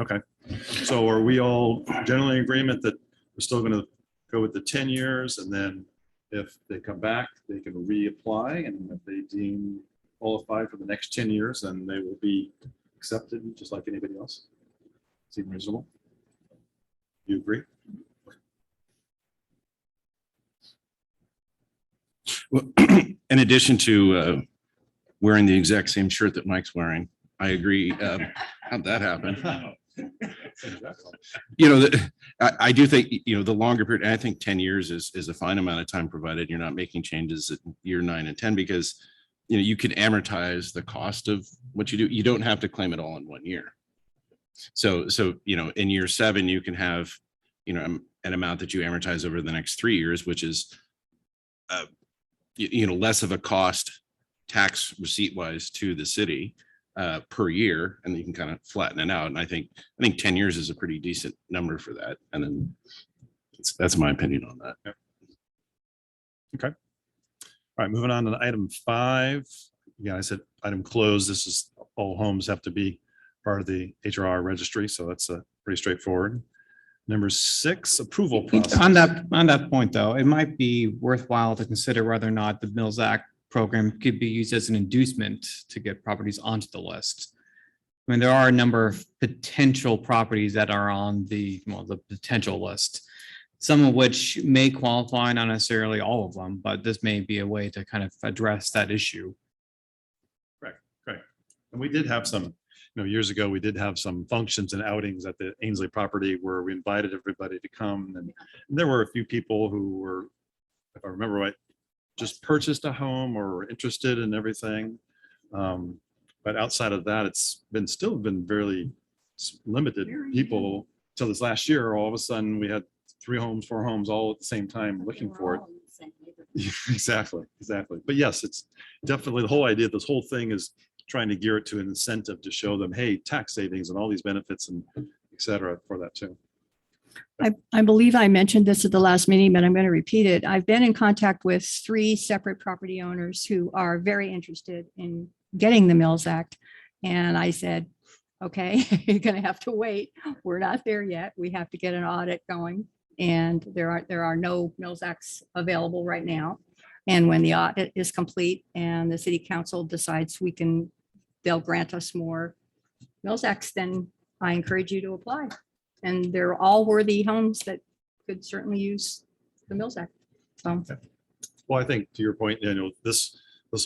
Okay, so are we all generally in agreement that we're still going to go with the 10 years, and then if they come back, they can reapply, and if they deem qualified for the next 10 years, then they will be accepted just like anybody else? Seem reasonable? You agree? Well, in addition to wearing the exact same shirt that Mike's wearing, I agree. How'd that happen? I do think, the longer period, I think 10 years is a fine amount of time, provided you're not making changes at year 9 and 10, because, you can amortize the cost of what you do. You don't have to claim it all in 1 year. So, in year 7, you can have, an amount that you amortize over the next 3 years, which is, less of a cost tax receipt wise to the city per year, and you can kind of flatten it out. And I think 10 years is a pretty decent number for that. And then that's my opinion on that. Yeah. Okay. All right, moving on to item 5. Yeah, I said item closed. This is all homes have to be part of the HRR registry. So that's pretty straightforward. Number 6, approval process. On that point, though, it might be worthwhile to consider whether or not the Mills Act program could be used as an inducement to get properties onto the list. I mean, there are a number of potential properties that are on the potential list, some of which may qualify, not necessarily all of them, but this may be a way to kind of address that issue. Correct. And we did have some, years ago, we did have some functions and outings at the Ainsley property where we invited everybody to come. And there were a few people who were, if I remember right, just purchased a home or were interested in everything. But outside of that, it's still been very limited people till this last year. All of a sudden we had 3 homes, 4 homes all at the same time looking for it. Exactly. But yes, it's definitely the whole idea. This whole thing is trying to gear it to an incentive to show them, hey, tax savings and all these benefits and et cetera for that too. I believe I mentioned this at the last meeting, but I'm going to repeat it. I've been in contact with 3 separate property owners who are very interested in getting the Mills Act. And I said, okay, you're going to have to wait. We're not there yet. We have to get an audit going. And there are no Mills Acts available right now. And when the audit is complete and the city council decides they'll grant us more Mills Acts, then I encourage you to apply. And they're all worthy homes that could certainly use the Mills Act. So, well, I think to your point, Daniel, this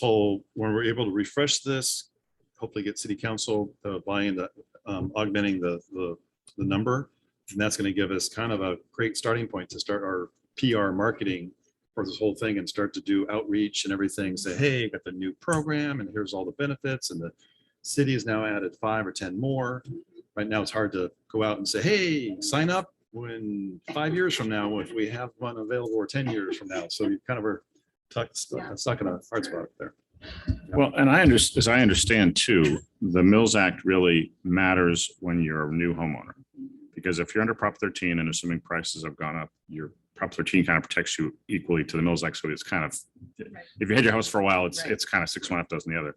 whole, when we're able to refresh this, hopefully get city council to buy into augmenting the number, and that's going to give us kind of a great starting point to start our PR marketing for this whole thing and start to do outreach and everything. Say, hey, got the new program and here's all the benefits, and the city has now added 5 or 10 more. Right now, it's hard to go out and say, hey, sign up when 5 years from now, if we have one available, or 10 years from now. So you kind of are stuck in a hard spot there. Well, and as I understand too, the Mills Act really matters when you're a new homeowner. Because if you're under Prop 13 and assuming prices have gone up, your Prop 13 kind of protects you equally to the Mills Act. So it's kind of, if you had your house for a while, it's kind of 6 one half dozen the other.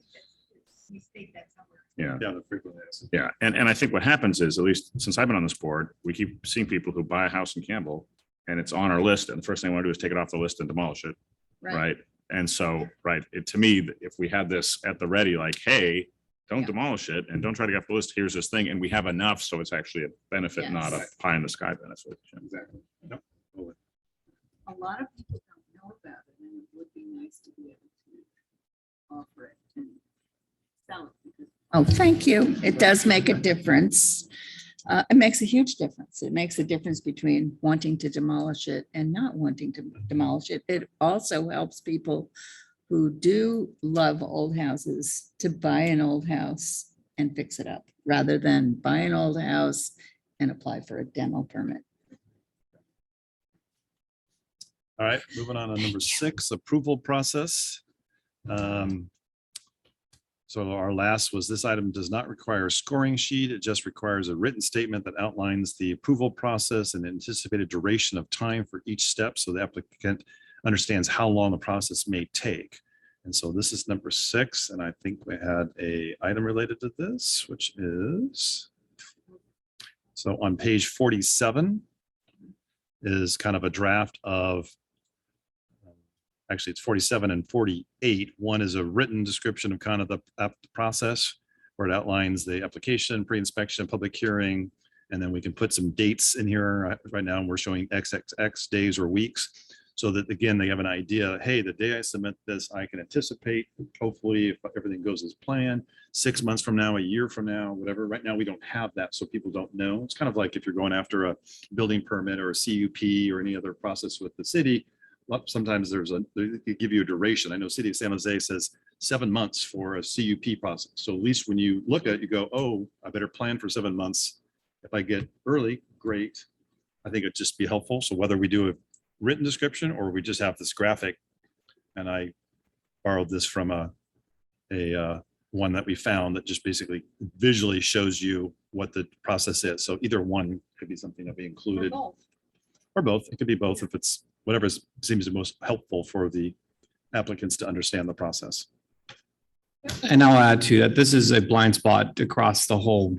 Yeah. Yeah, the frequently asked. Yeah. And I think what happens is, at least since I've been on this board, we keep seeing people who buy a house in Campbell and it's on our list. And the first thing I want to do is take it off the list and demolish it. Right. And so, right, to me, if we had this at the ready, like, hey, don't demolish it and don't try to get off the list. Here's this thing. And we have enough. So it's actually a benefit, not a Yes. pie in the sky benefit. Exactly. Yep. Totally. A lot of people don't know about it, and it would be nice to be able to offer it and sell it. Oh, thank you. It does make a difference. It makes a huge difference. It makes a difference between wanting to demolish it and not wanting to demolish it. It also helps people who do love old houses to buy an old house and fix it up, rather than buy an old house and apply for a demo permit. All right, moving on to number 6, approval process. So our last was, this item does not require a scoring sheet. It just requires a written statement that outlines the approval process and anticipated duration of time for each step, so the applicant understands how long the process may take. And so this is number 6, and I think we had a item related to this, which is, so on page 47 is kind of a draft of, actually it's 47 and 48. One is a written description of kind of the process where it outlines the application, pre-inspection, public hearing, and then we can put some dates in here. Right now we're showing XXX days or weeks, so that again, they have an idea, hey, the day I submit this, I can anticipate, hopefully if everything goes as planned, 6 months from now, a year from now, whatever. Right now we don't have that, so people don't know. It's kind of like if you're going after a building permit or a CUP or any other process with the city. Sometimes they give you a duration. I know City of San Jose says 7 months for a CUP process. So at least when you look at it, you go, oh, I better plan for 7 months. If I get early, great. I think it'd just be helpful. So whether we do a written description or we just have this graphic, and I borrowed this from a one that we found that just basically visually shows you what the process is. So either one could be something that we included. Or both. It could be both if it's whatever seems the most helpful for the applicants to understand the process. And I'll add to that, this is a blind spot across the whole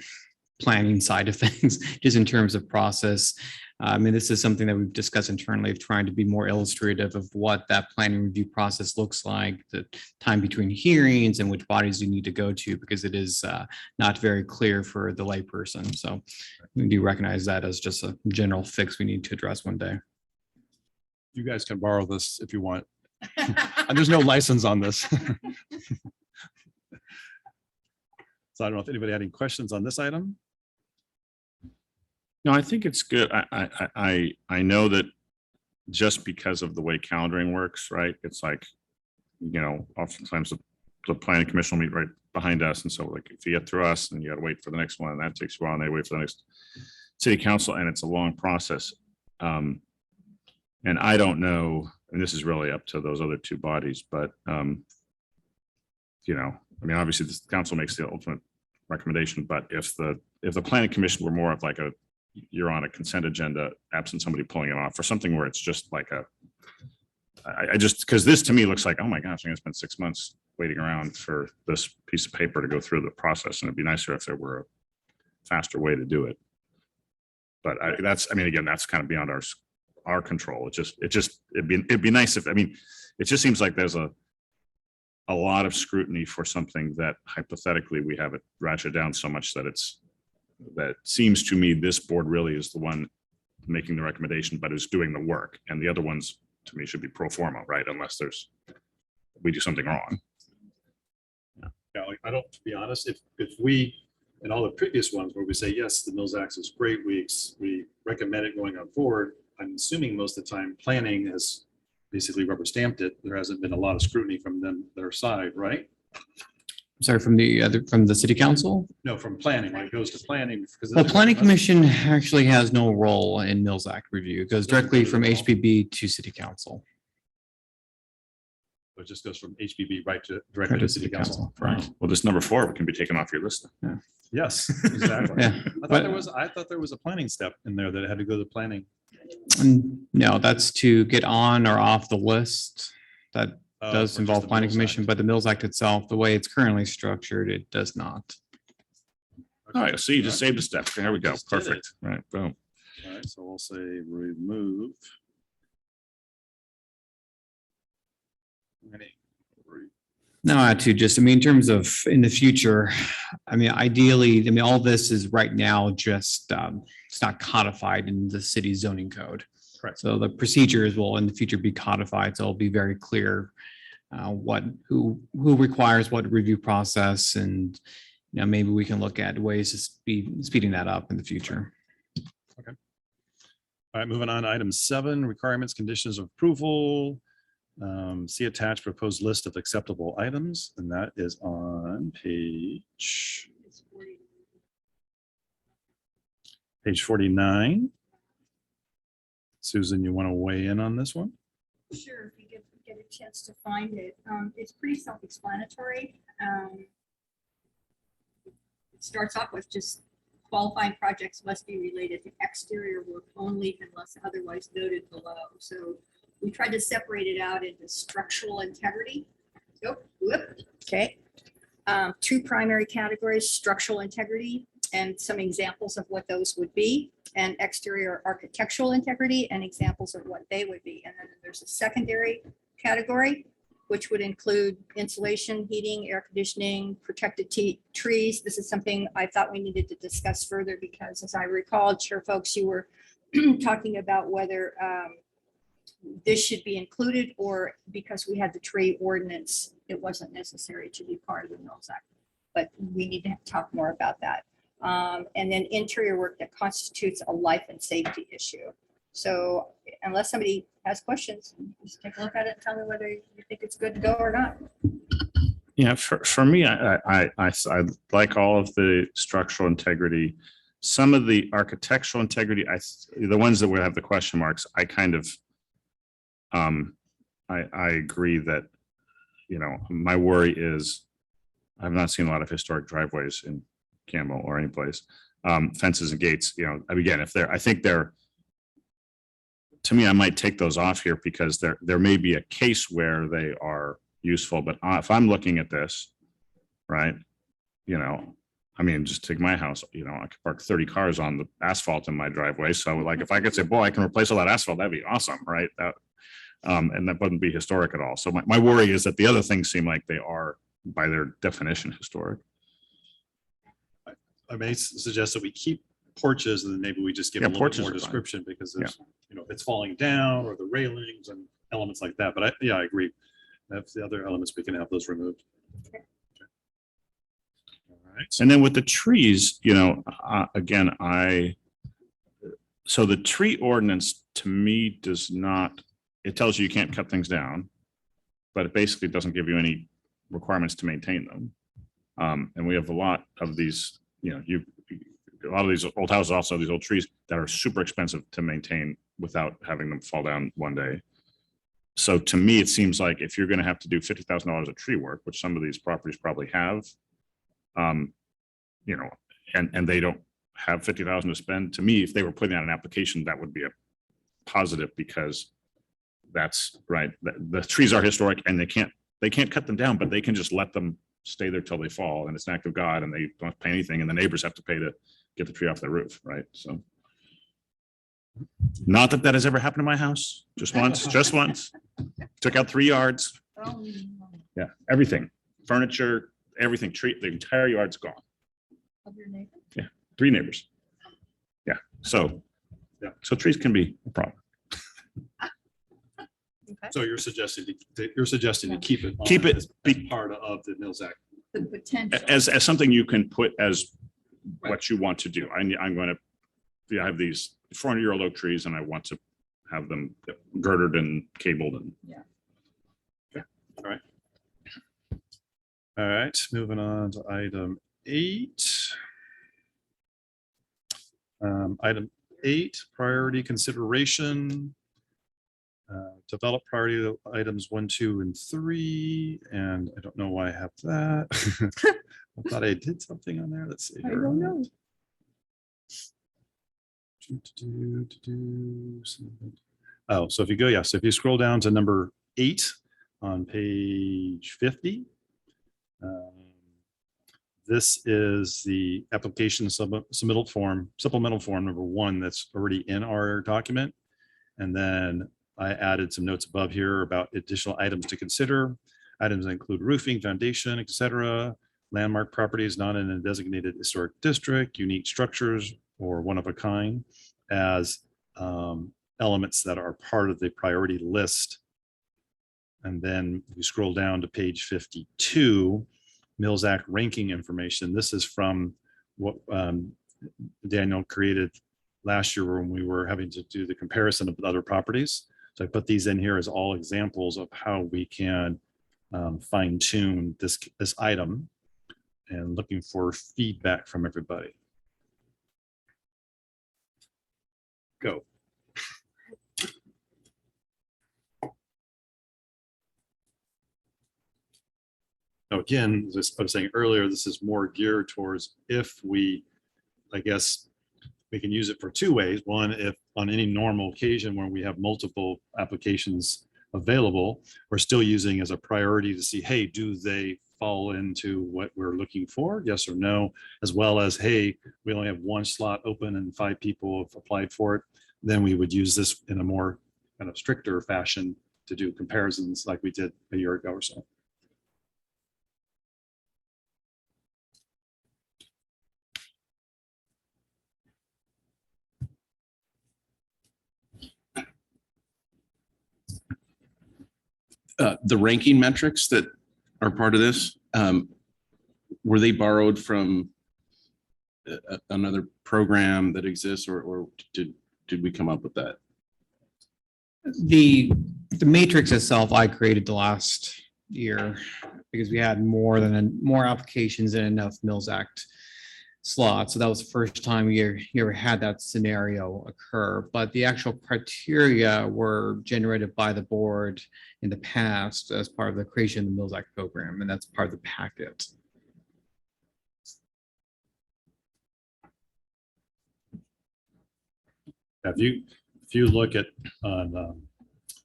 planning side of things, just in terms of process. I mean, this is something that we've discussed internally of trying to be more illustrative of what that planning review process looks like, the time between hearings and which bodies you need to go to, because it is not very clear for the layperson. So we do recognize that as just a general fix we need to address one day. You guys can borrow this if you want. And there's no license on this. So I don't know if anybody had any questions on this item. No, I think it's good. I know that just because of the way calendaring works, right? It's like, you know, oftentimes the planning commission will meet right behind us. And so like, if you get through us and you got to wait for the next one, and that takes a while, and they wait for the next city council, and it's a long process. And I don't know, and this is really up to those other two bodies, but, you know, I mean, obviously the council makes the ultimate recommendation, but if the planning commission were more of like you're on a consent agenda, absent somebody pulling it off, or something where it's just like I just, because this to me looks like, oh my gosh, I'm gonna spend 6 months waiting around for this piece of paper to go through the process, and it'd be nicer if there were a faster way to do it. But I mean, again, that's kind of beyond our control. It'd be nice if, I mean, it just seems like there's a lot of scrutiny for something that hypothetically we have it ratcheted down so much that that seems to me this board really is the one making the recommendation, but is doing the work. And the other ones to me should be pro forma, right? Unless we do something wrong. Yeah, like, I don't, to be honest, if we, in all the previous ones where we say, yes, the Mills Act is great, we recommend it going on forward, I'm assuming most of the time planning has basically rubber stamped it. There hasn't been a lot of scrutiny from their side, right? Sorry, from the city council? No, from planning, when it goes to planning. Well, planning commission actually has no role in Mills Act review. It goes directly from HPB to city council. It just goes from HPB directly to city council. Right. Well, this number 4 can be taken off your list. Yeah. Yes, exactly. Yeah. I thought there was a planning step in there that had to go to planning. No, that's to get on or off the list. That does for involve just the planning Mills commission, Act. but the Mills Act itself, the way it's currently structured, it does not. All right, so you just saved a step. There we go. Just did it. Perfect. Right, boom. All right, so we'll say remove. No, I mean, in terms of in the future, I mean, ideally, I mean, all this is right now just, it's not codified in the city zoning code. Correct. So the procedures will in the future be codified, so it'll be very clear who requires what review process, and maybe we can look at ways to speeding that up in the future. Okay. All right, moving on, item 7, requirements, conditions of approval. See attached proposed list of acceptable items, and that is on page 49. Susan, you want to weigh in on this one? Sure, if you get a chance to find it. It's pretty self-explanatory. It starts off with just qualifying projects must be related to exterior work only unless otherwise noted below. So we tried to separate it out into structural integrity. Okay. 2 primary categories, structural integrity, and some examples of what those would be, and exterior architectural integrity and examples of what they would be. And then there's a secondary category, which would include insulation, heating, air conditioning, protected trees. This is something I thought we needed to discuss further because, as I recall, Chair Folks, you were talking about whether this should be included, or because we had the tree ordinance, it wasn't necessary to be part of the Mills Act. But we need to talk more about that. And then interior work that constitutes a life and safety issue. So unless somebody has questions, just take a look at it and tell me whether you think it's good to go or not. Yeah, for me, I like all of the structural integrity. Some of the architectural integrity, the ones that would have the question marks, I kind of, I agree that, my worry is I've not seen a lot of historic driveways in Campbell or any place. Fences and gates, again, I think they're, to me, I might take those off here because there may be a case where they are useful, but if I'm looking at this, right, just take my house, I could park 30 cars on the asphalt in my driveway. So like, if I could say, boy, I can replace all that asphalt, that'd be awesome, right? And that wouldn't be historic at all. So my worry is that the other things seem like they are, by their definition, historic. I may suggest that we keep porches and then maybe we just give a little bit more description because there's, if it's falling down or the railings and elements like that. But I agree. That's the other elements, we can have those removed. Okay. All right. And then with the trees, again, so the tree ordinance to me does not, it tells you can't cut things down, but it basically doesn't give you any requirements to maintain them. And we have a lot of these, a lot of these old houses also have these old trees that are super expensive to maintain without having them fall down one day. So to me, it seems like if you're going to have to do $50,000 of tree work, which some of these properties probably have, and they don't have $50,000 to spend, to me, if they were putting out an application, that would be a positive because that's right. The trees are historic and they can't cut them down, but they can just let them stay there till they fall, and it's an act of God, and they don't pay anything, and the neighbors have to pay to get the tree off their roof, right? So, not that has ever happened in my house. Just once. Took out 3 yards. Yeah, everything, furniture, everything. Tree, the entire yard's gone. Of your neighbor? Yeah, 3 neighbors. Yeah, so trees can be a problem. Okay. So you're suggesting to keep it. Keep it as part of the Mills Act. The potential. As something you can put as what you want to do. I'm going to, I have these 400-year-old oak trees and I want to have them girdered and cabled and. Yeah. Okay. All right, moving on to item 8. Item 8, priority consideration. Develop priority items 1, 2, and 3, and I don't know why I have that. I thought I did something on there. Let's see. I don't know. Oh, so if you go, so if you scroll down to number 8 on page 50, This is the application supplemental form number 1 that's already in our document. And then I added some notes above here about additional items to consider. Items that include roofing, foundation, etc., landmark properties not in a designated historic district, unique structures, or one of a kind as elements that are part of the priority list. And then we scroll down to page 52, Mills Act ranking information. This is from what Daniel created last year when we were having to do the comparison of other properties. So I put these in here as all examples of how we can fine tune this item, and looking for feedback from everybody. Go. Now, again, as I was saying earlier, this is more geared towards if we, I guess, we can use it for 2 ways. One, if on any normal occasion where we have multiple applications available, we're still using as a priority to see, hey, do they fall into what we're looking for? Yes or no, as well as, hey, we only have 1 slot open and 5 people have applied for it. Then we would use this in a more kind of stricter fashion to do comparisons like we did a year ago or so. The ranking metrics that are part of this, were they borrowed from another program that exists, or did we come up with that? The matrix itself, I created the last year because we had more applications than enough Mills Act slots. So that was the first time you ever had that scenario occur. But the actual criteria were generated by the board in the past as part of the creation of the Mills Act program, and that's part of the packet. If you look at on,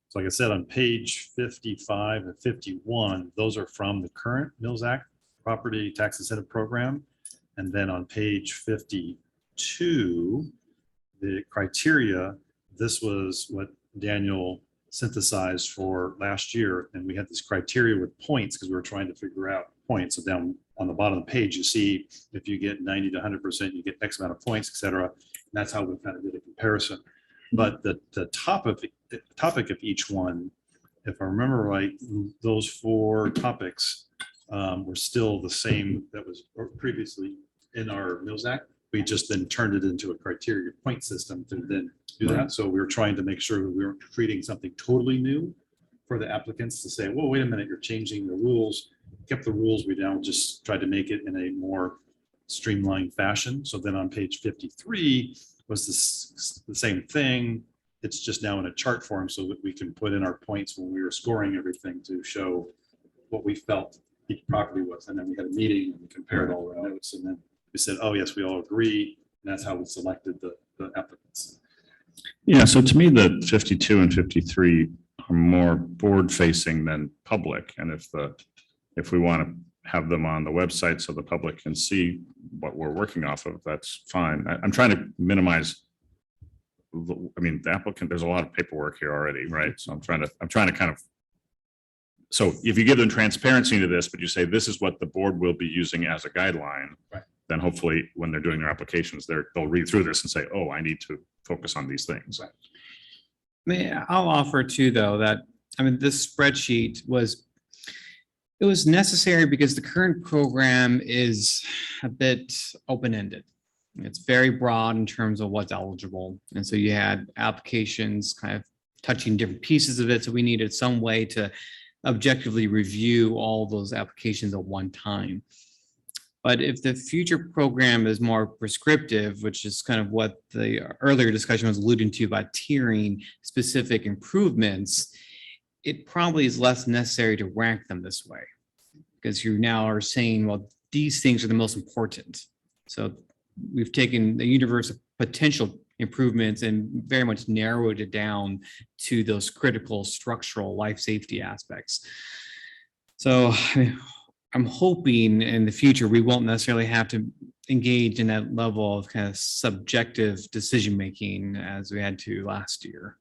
so like I said, on page 55 and 51, those are from the current Mills Act Property Tax Incentive Program. And then on page 52, the criteria, this was what Daniel synthesized for last year. And we had this criteria with points because we were trying to figure out points. So down on the bottom of the page, you see if you get 90 to 100%, you get X amount of points, et cetera. And that's how we kind of did a comparison. But the topic of each one, if I remember right, those 4 topics were still the same that was previously in our Mills Act. We just then turned it into a criteria point system to then do that. So we were trying to make sure that we weren't creating something totally new for the applicants to say, well, wait a minute, you're changing the rules. Kept the rules, we now just tried to make it in a more streamlined fashion. So then on page 53 was the same thing. It's just now in a chart form so that we can put in our points when we were scoring everything to show what we felt each property was. And then we had a meeting and we compared all our notes, and then we said, oh yes, we all agree. And that's how we selected the applicants. Yeah, so to me, the 52 and 53 are more board facing than public. And if we want to have them on the website so the public can see what we're working off of, that's fine. I'm trying to minimize, the applicant, there's a lot of paperwork here already, right? So I'm trying to kind of, so if you give them transparency to this, but you say this is what the board will be using as a guideline, right, then hopefully when they're doing their applications, they'll read through this and say, oh, I need to focus on these things. Right. I'll offer too, though, that, this spreadsheet was necessary because the current program is a bit open-ended. It's very broad in terms of what's eligible. And so you had applications kind of touching different pieces of it. So we needed some way to objectively review all those applications at one time. But if the future program is more prescriptive, which is kind of what the earlier discussion was alluding to about tiering specific improvements, it probably is less necessary to rank them this way, because you now are saying, well, these things are the most important. So we've taken the universe of potential improvements and very much narrowed it down to those critical structural life safety aspects. So I'm hoping in the future, we won't necessarily have to engage in that level of kind of subjective decision-making as we had to last year.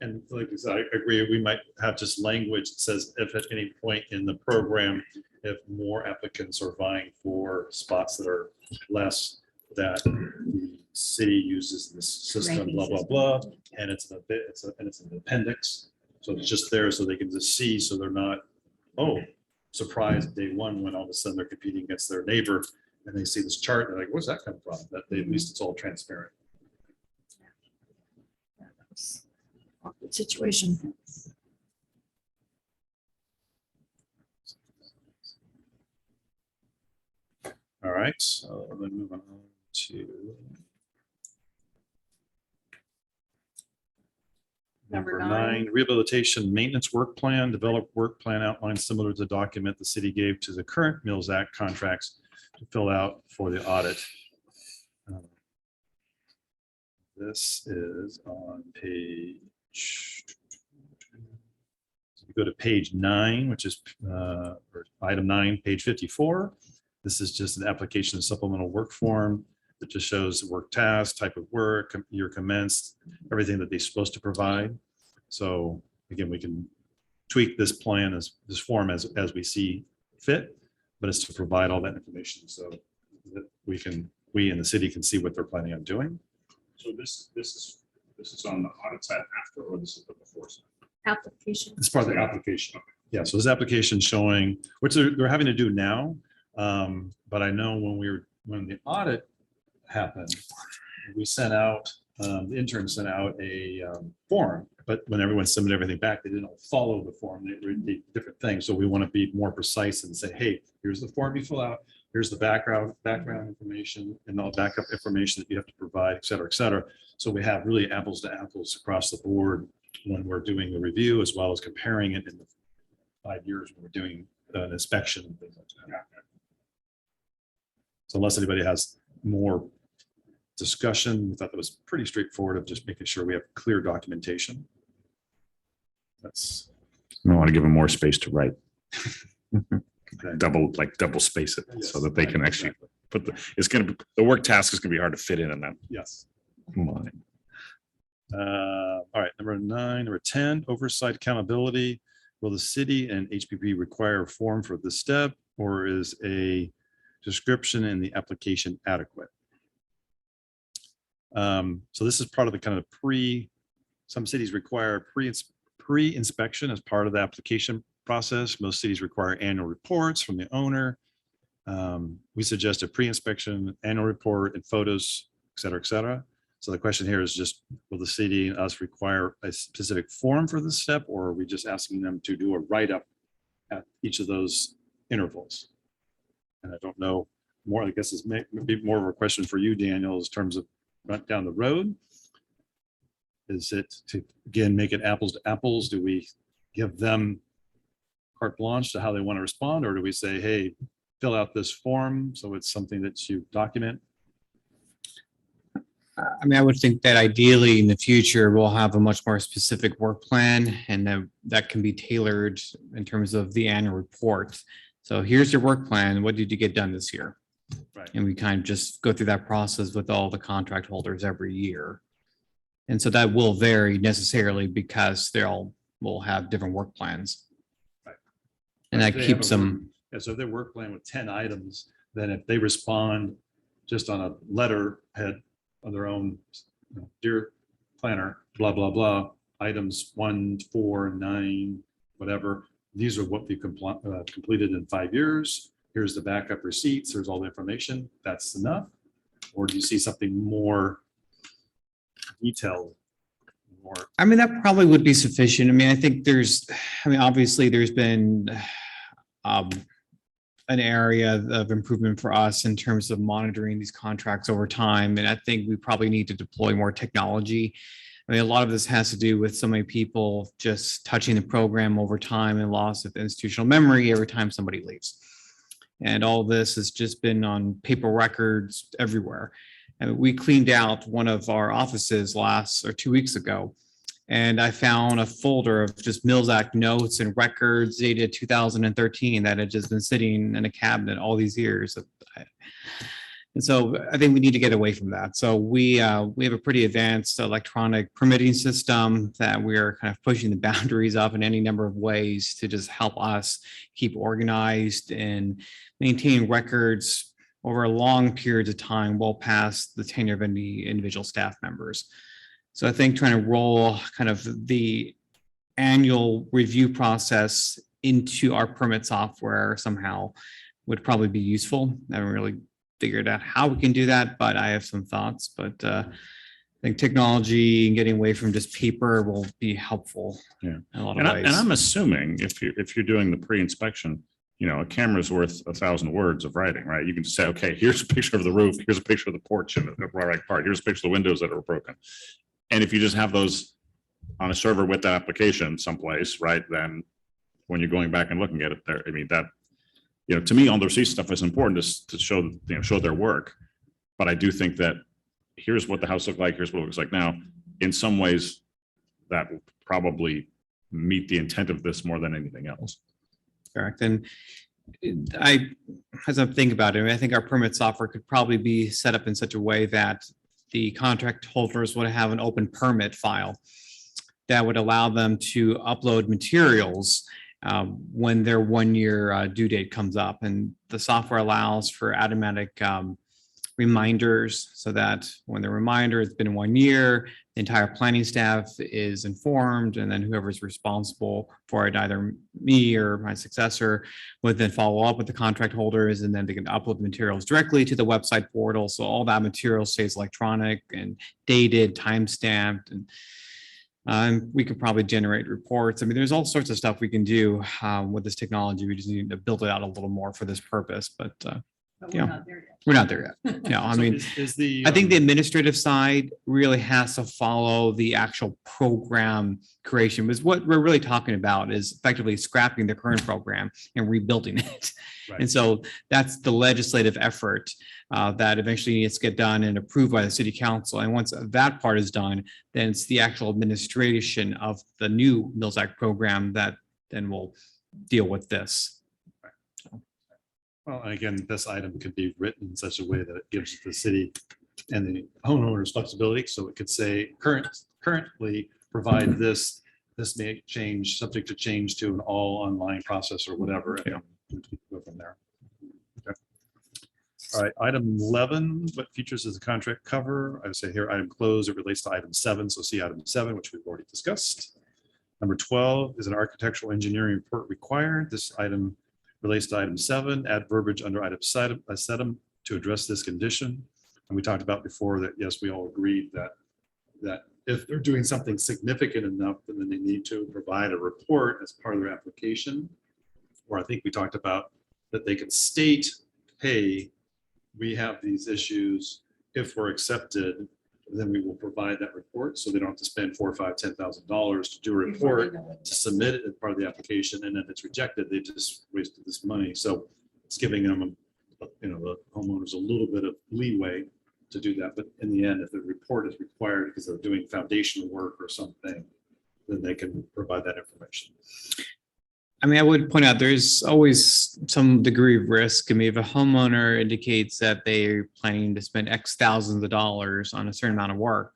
And like I said, I agree, we might have just language that says if at any point in the program, if more applicants are vying for spots that are less, that the city uses this system, Ranking blah, blah, system. blah, and it's an appendix. So it's just there so they can just see, so they're not, oh, surprised day one when all of a sudden they're competing against their neighbor and they see this chart, they're like, where's that come from? That at least it's all transparent. Awkward situation. All right, so then moving on to Number number 9, rehabilitation maintenance work plan, develop work plan outline similar to the document the city gave to the current Mills Act contracts to fill out for the audit. This is on page, go to page 9, which is or item 9, page 54. This is just an application of supplemental work form that just shows the work task, type of work, year commenced, everything that they're supposed to provide. So again, we can tweak this plan as this form as we see fit, but it's to provide all that information so that we in the city can see what they're planning on doing. So this is on the audit side after, or this is the before side? Application. It's part of the application. Yeah, so this application showing, which they're having to do now. But I know when the audit happened, we sent out, the intern sent out a form, but when everyone submitted everything back, they didn't all follow the form. They did different things. So we want to be more precise and say, hey, here's the form you fill out. Here's the background information and all backup information that you have to provide, et cetera, et cetera. So we have really apples to apples across the board when we're doing the review, as well as comparing it in the 5 years when we're doing an inspection and things like that. So unless anybody has more discussion, we thought that was pretty straightforward of just making sure we have clear documentation. That's I want to give them more space to write. okay. Double space it so that they can actually Exactly. put the work task is going to be hard to fit in that Yes. line. All right, number 10, oversight accountability. Will the city and HPP require a form for this step, or is a description in the application adequate? So this is part of the kind of some cities require pre-inspection as part of the application process. Most cities require annual reports from the owner. We suggest a pre-inspection annual report and photos, et cetera, et cetera. So the question here is just, will the city and us require a specific form for this step, or are we just asking them to do a write-up at each of those intervals? And I don't know more, I guess it's maybe more of a question for you, Daniel, in terms of down the road. Is it to, again, make it apples to apples? Do we give them carte blanche to how they want to respond? Or do we say, hey, fill out this form so it's something that you document? I mean, I would think that ideally in the future, we'll have a much more specific work plan and that can be tailored in terms of the annual report. So here's your work plan. What did you get done this year? Right. And we kind of just go through that process with all the contract holders every year. And so that will vary necessarily because they all will have different work plans. Right. And If that they keeps have a them. Yeah, so if they work plan with 10 items, then if they respond just on a letterhead of their own, dear planner, blah, blah, blah, items 1, 4, 9, whatever, these are what we completed in 5 years. Here's the backup receipts. Here's all the information. That's enough. Or do you see something more detailed? I mean, that probably would be sufficient. I mean, I think obviously there's been an area of improvement for us in terms of monitoring these contracts over time. And I think we probably need to deploy more technology. I mean, a lot of this has to do with so many people just touching the program over time and loss of institutional memory every time somebody leaves. And all this has just been on paper records everywhere. And we cleaned out one of our offices 2 weeks ago. And I found a folder of just Mills Act notes and records dated 2013 that had just been sitting in a cabinet all these years. And so I think we need to get away from that. So we have a pretty advanced electronic permitting system that we are kind of pushing the boundaries of in any number of ways to just help us keep organized and maintain records over long periods of time, well past the tenure of any individual staff members. So I think trying to roll kind of the annual review process into our permit software somehow would probably be useful. I haven't really figured out how we can do that, but I have some thoughts. But I think technology and getting away from just paper will be helpful in a lot of ways. And I'm assuming if you're doing the pre-inspection, a camera's worth 1,000 words of writing, right? You can just say, okay, here's a picture of the roof, here's a picture of the porch in the right part, here's a picture of the windows that are broken. And if you just have those on a server with that application someplace, right, then when you're going back and looking at it there, I mean, that, to me, all the receipt stuff is important to show, show their work. But I do think that here's what the house looked like, here's what it looks like now. In some ways, that will probably meet the intent of this more than anything else. Correct. And as I'm thinking about it, I think our permit software could probably be set up in such a way that the contract holders would have an open permit file that would allow them to upload materials when their 1 year due date comes up. And the software allows for automatic reminders so that when the reminder has been 1 year, the entire planning staff is informed, and then whoever's responsible for it, either me or my successor, would then follow up with the contract holders, and then they can upload materials directly to the website portal. So all that material stays electronic and dated, time-stamped, and we could probably generate reports. I mean, there's all sorts of stuff we can do with this technology. We just need to build it out a little more for this purpose, but we're not there yet. we're not there yet. Yeah, I So mean, is the, I think the administrative side really has to follow the actual program creation, because what we're really talking about is effectively scrapping the current program and rebuilding it. Right. And so that's the legislative effort that eventually needs to get done and approved by the city council. And once that part is done, then it's the actual administration of the new Mills Act program that then will deal with this. well, and again, this item could be written in such a way that it gives the city and the homeowners flexibility. So it could say currently provide this may change, subject to change to an all online process or whatever. And then we can go from there. Okay. All right, item 11, what features does the contract cover? I would say here, item closed, it relates to item 7. So see item 7, which we've already discussed. Number 12, is an architectural engineering report required? This item relates to item 7, add verbiage under item 7 to address this condition. And we talked about before that, yes, we all agreed that if they're doing something significant enough, then they need to provide a report as part of their application. Or I think we talked about that they could state, hey, we have these issues. If we're accepted, then we will provide that report. So they don't have to spend $4,000, $5,000, $10,000 to do a report to submit it as part of the application. And if it's rejected, they just wasted this money. So it's giving them, the homeowners a little bit of leeway to do that. But in the end, if the report is required because they're doing foundational work or something, then they can provide that information. I mean, I would point out there's always some degree of risk. I mean, if a homeowner indicates that they're planning to spend X thousands of dollars on a certain amount of work,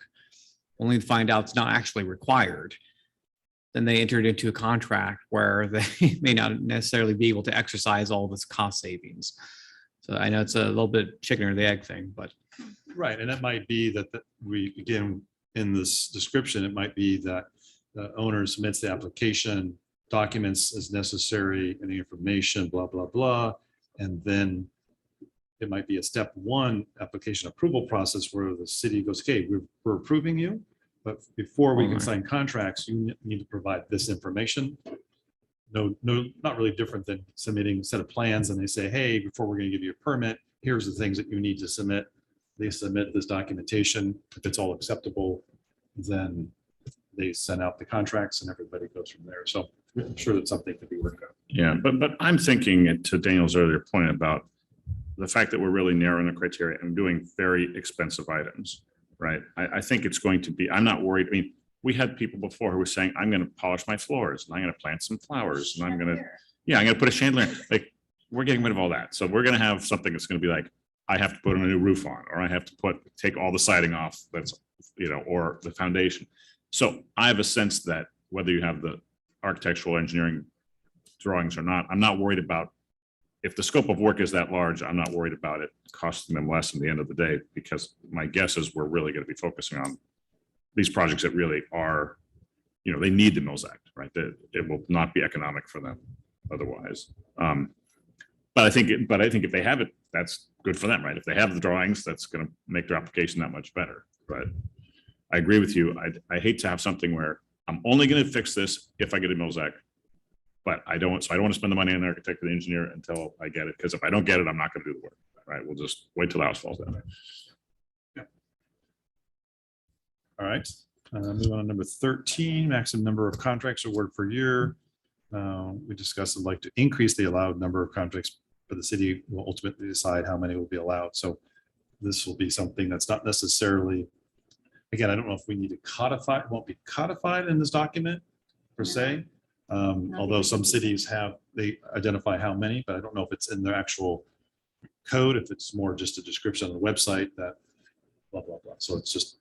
only to find out it's not actually required, then they entered into a contract where they may not necessarily be able to exercise all this cost savings. So I know it's a little bit chicken or the egg thing, but. Right, and it might be that we, again, in this description, it might be that the owner submits the application, documents as necessary, any information, blah, blah, blah. And then it might be a step 1 application approval process where the city goes, okay, we're approving you, but before we can sign contracts, you need to provide this information. No, not really different than submitting a set of plans and they say, hey, before we're going to give you a permit, here's the things that you need to submit. They submit this documentation. If it's all acceptable, then they send out the contracts and everybody goes from there. So I'm sure that something could be worked out. Yeah, but I'm thinking to Daniel's earlier point about the fact that we're really narrowing the criteria and doing very expensive items, right? I think it's going to be, I'm not worried. I mean, we had people before who were saying, I'm going to polish my floors and I'm going to plant some flowers and I'm going to put a chandelier. Like, we're getting rid of all that. So we're going to have something that's going to be like, I have to put a new roof on, or I have to take all the siding off. That's, or the foundation. So I have a sense that whether you have the architectural engineering drawings or not, I'm not worried about, if the scope of work is that large, I'm not worried about it costing them less in the end of the day, because my guess is we're really going to be focusing on these projects that really are, they need the Mills Act, right? That it will not be economic for them otherwise. But I think if they have it, that's good for them, right? If they have the drawings, that's going to make their application that much better. But I agree with you. I hate to have something where I'm only going to fix this if I get a Mills Act, but I don't want to spend the money on an architect or the engineer until I get it. Because if I don't get it, I'm not going to do the work, right? We'll just wait till the house falls down. Yeah. All right. Move on to number 13, maximum number of contracts awarded per year. We discussed I'd like to increase the allowed number of contracts, but the city will ultimately decide how many will be allowed. So this will be something that's not necessarily, again, I don't know if we need to codify, it won't be codified in this document per se. Although some cities they identify how many, but I don't know if it's in their actual code, if it's more just a description on the website that blah, blah, blah. So it's just,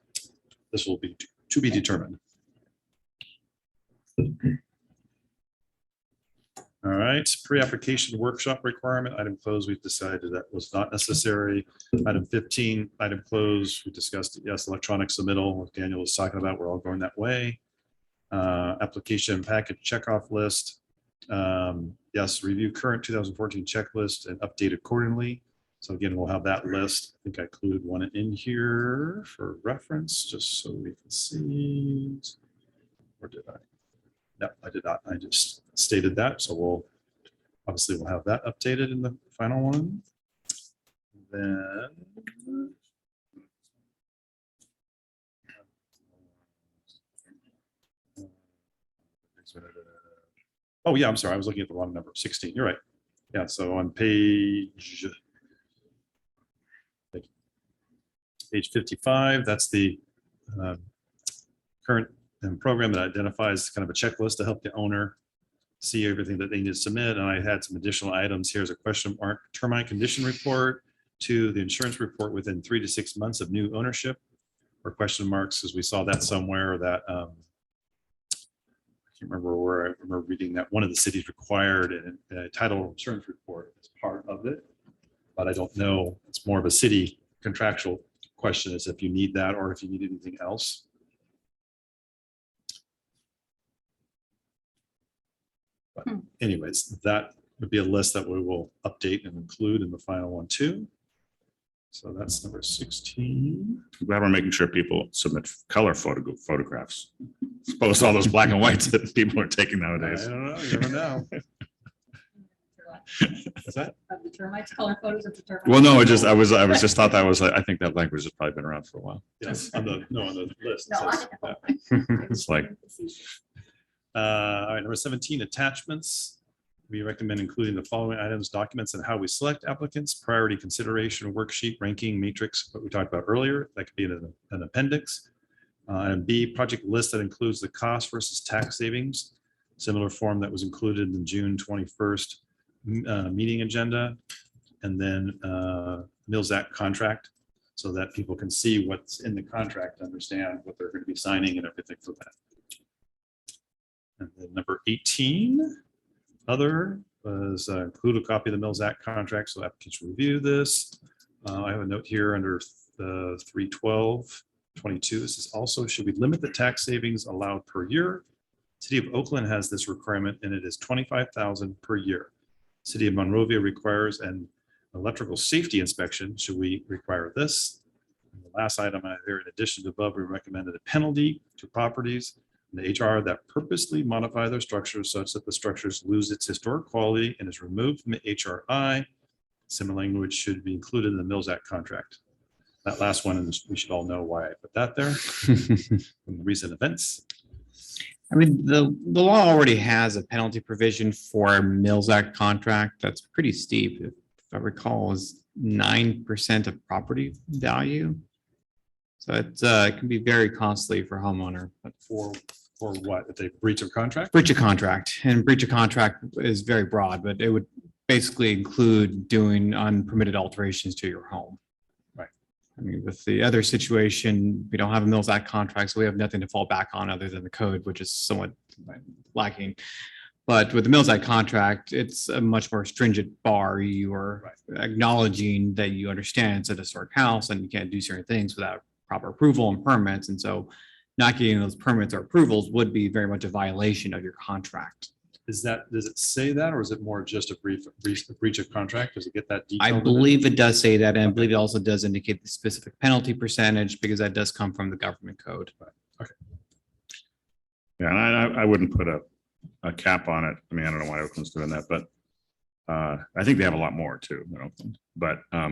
this will be to be determined. All right, pre-application workshop requirement, item closed, we've decided that was not necessary. Item 15, item closed, we discussed it, yes, electronic submittal, what Daniel was talking about, we're all going that way. Application package checkoff list. Yes, review current 2014 checklist and update accordingly. So again, we'll have that list. I think I included one in here for reference, just so we can see. Or did I? No, I did not. I just stated that. So we'll have that updated in the final one. Then oh yeah, I'm sorry. I was looking at the wrong number, 16. You're right. Yeah, so on page 55, that's the current program that identifies kind of a checklist to help the owner see everything that they need to submit. And I had some additional items. Here's a question mark termite condition report to the insurance report within 3 to 6 months of new ownership, or question marks, as we saw that somewhere that I can't remember where. I remember reading that one of the cities required a title insurance report as part of it, but I don't know. It's more of a city contractual question, is if you need that or if you need anything else. But anyways, that would be a list that we will update and include in the final one too. So that's number 16. I'm glad we're making sure people submit color photographs. As opposed to all those black and whites that people are taking I nowadays. don't know, you never know. What's that? Of the termites, color photos of the termites. Well, no, I was just thought that was, I think that language has probably been around for a while. Yes, on the list. it No, I says, know. yeah. It's like, All right, number 17, attachments. We recommend including the following items, documents, and how we select applicants, priority consideration, worksheet, ranking, matrix, what we talked about earlier. That could be an appendix. And B, project list that includes the cost versus tax savings, similar form that was included in the June 21st meeting agenda. And then Mills Act contract, so that people can see what's in the contract, understand what they're going to be signing and everything for that. And then number 18, other, was include a copy of the Mills Act contract so applicants review this. I have a note here under the 312.22. This is also, should we limit the tax savings allowed per year? City of Oakland has this requirement and it is $25,000 per year. City of Monrovia requires an electrical safety inspection. Should we require this? And the last item I have here, in addition to above, we recommended a penalty to properties in the HR that purposely modify their structures such that the structures lose its historic quality and is removed from the HRI. Similar language should be included in the Mills Act contract. That last one, and we should all know why I put that there from the recent events. I mean, the law already has a penalty provision for a Mills Act contract that's pretty steep. If I recall, is 9% of property value. So it can be very costly for homeowner. But For what? If they breach of contract? breach of contract, and breach of contract is very broad, but it would basically include doing unpermitted alterations to your home. Right. I mean, with the other situation, we don't have a Mills Act contract, so we have nothing to fall back on other than the code, which is somewhat lacking. But with the Mills Act contract, it's a much more stringent bar. You are acknowledging that you understand it's a historic house and you can't do certain things without proper approval and permits. And so not getting those permits or approvals would be very much a violation of your contract. Does it say that, or is it more just a breach of contract? Does it get that I detailed? in it? believe it does say that, and I believe it also does indicate the specific penalty percentage because that does come from the government code. Yeah, and I wouldn't put a cap on it. I mean, I don't know why Oakland's doing that, but I think they have a lot more too in Oakland. But I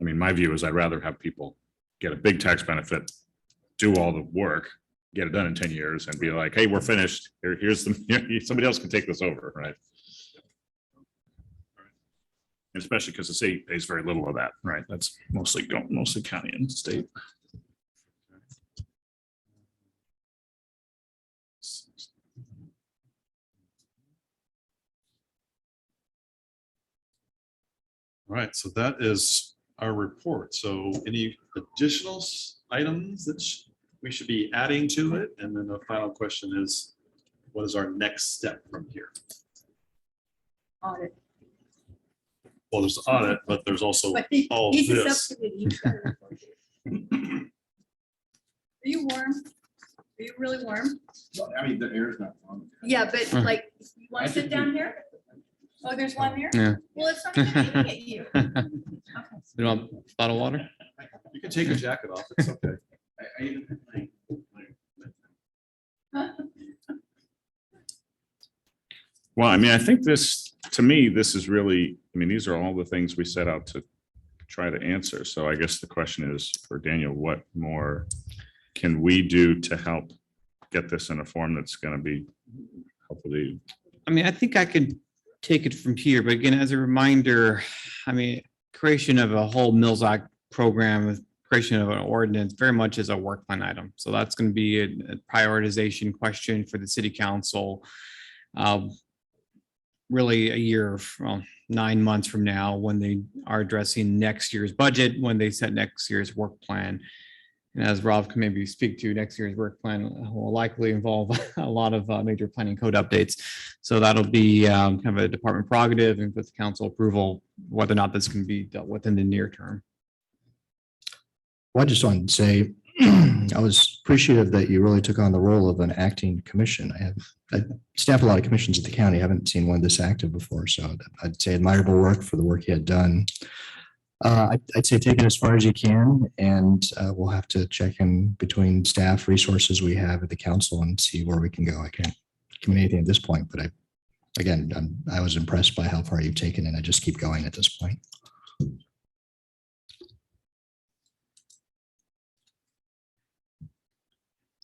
mean, my view is I'd rather have people get a big tax benefit, do all the work, get it done in 10 years and be like, hey, we're finished. Here's somebody else can take this over, right? Especially because the state pays very little of that, right? That's mostly county and state. All right, so that is our report. So any additional items that we should be adding to it? And then the final question is, what is our next step from here? Audit. Well, there's audit, but there's also But all he's a this. subcommittee. He's got a report. Are you warm? Are you really warm? I mean, the air is not on. Yeah, but like, you want to sit down here? Oh, there's one here? Yeah. Well, it's not even aiming at you. Okay. You want a bottle of water? You can take your jacket off. It's okay. Well, I mean, I think this, to me, this is really, I mean, these are all the things we set out to try to answer. So I guess the question is for Daniel, what more can we do to help get this in a form that's going to be hopefully? I mean, I think I could take it from here, but again, as a reminder, I mean, creation of a whole Mills Act program with creation of an ordinance very much is a work plan item. So that's going to be a prioritization question for the city council. Really a year, 9 months from now, when they are addressing next year's budget, when they set next year's work plan. And as Rob can maybe speak to, next year's work plan will likely involve a lot of major planning code updates. So that'll be kind of a department prerogative and with council approval, whether or not this can be dealt with in the near term. Well, I just wanted to say, I was appreciative that you really took on the role of an acting commission. I staff a lot of commissions at the county. I haven't seen one this active before. So I'd say admirable work for the work you had done. I'd say take it as far as you can, and we'll have to check in between staff resources we have at the council and see where we can go. I can't commit anything at this point, but I was impressed by how far you've taken, and I just keep going at this point.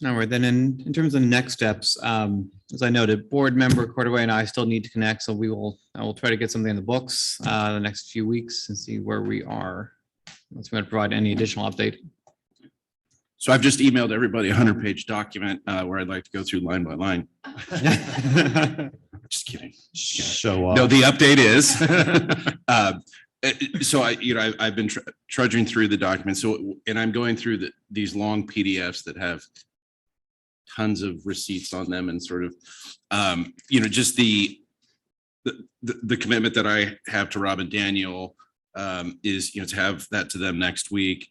All right, then in terms of next steps, as I noted, board member Cordaway and I still need to connect, so I will try to get something in the books the next few weeks and see where we are. Unless we want to provide any additional update. So I've just emailed everybody a 100-page document where I'd like to go through line by line. Just kidding. Show No, off. the update is. So I've been trudging through the document. So, and I'm going through these long PDFs that have tons of receipts on them and sort of, just the commitment that I have to Rob and Daniel is, to have that to them next week,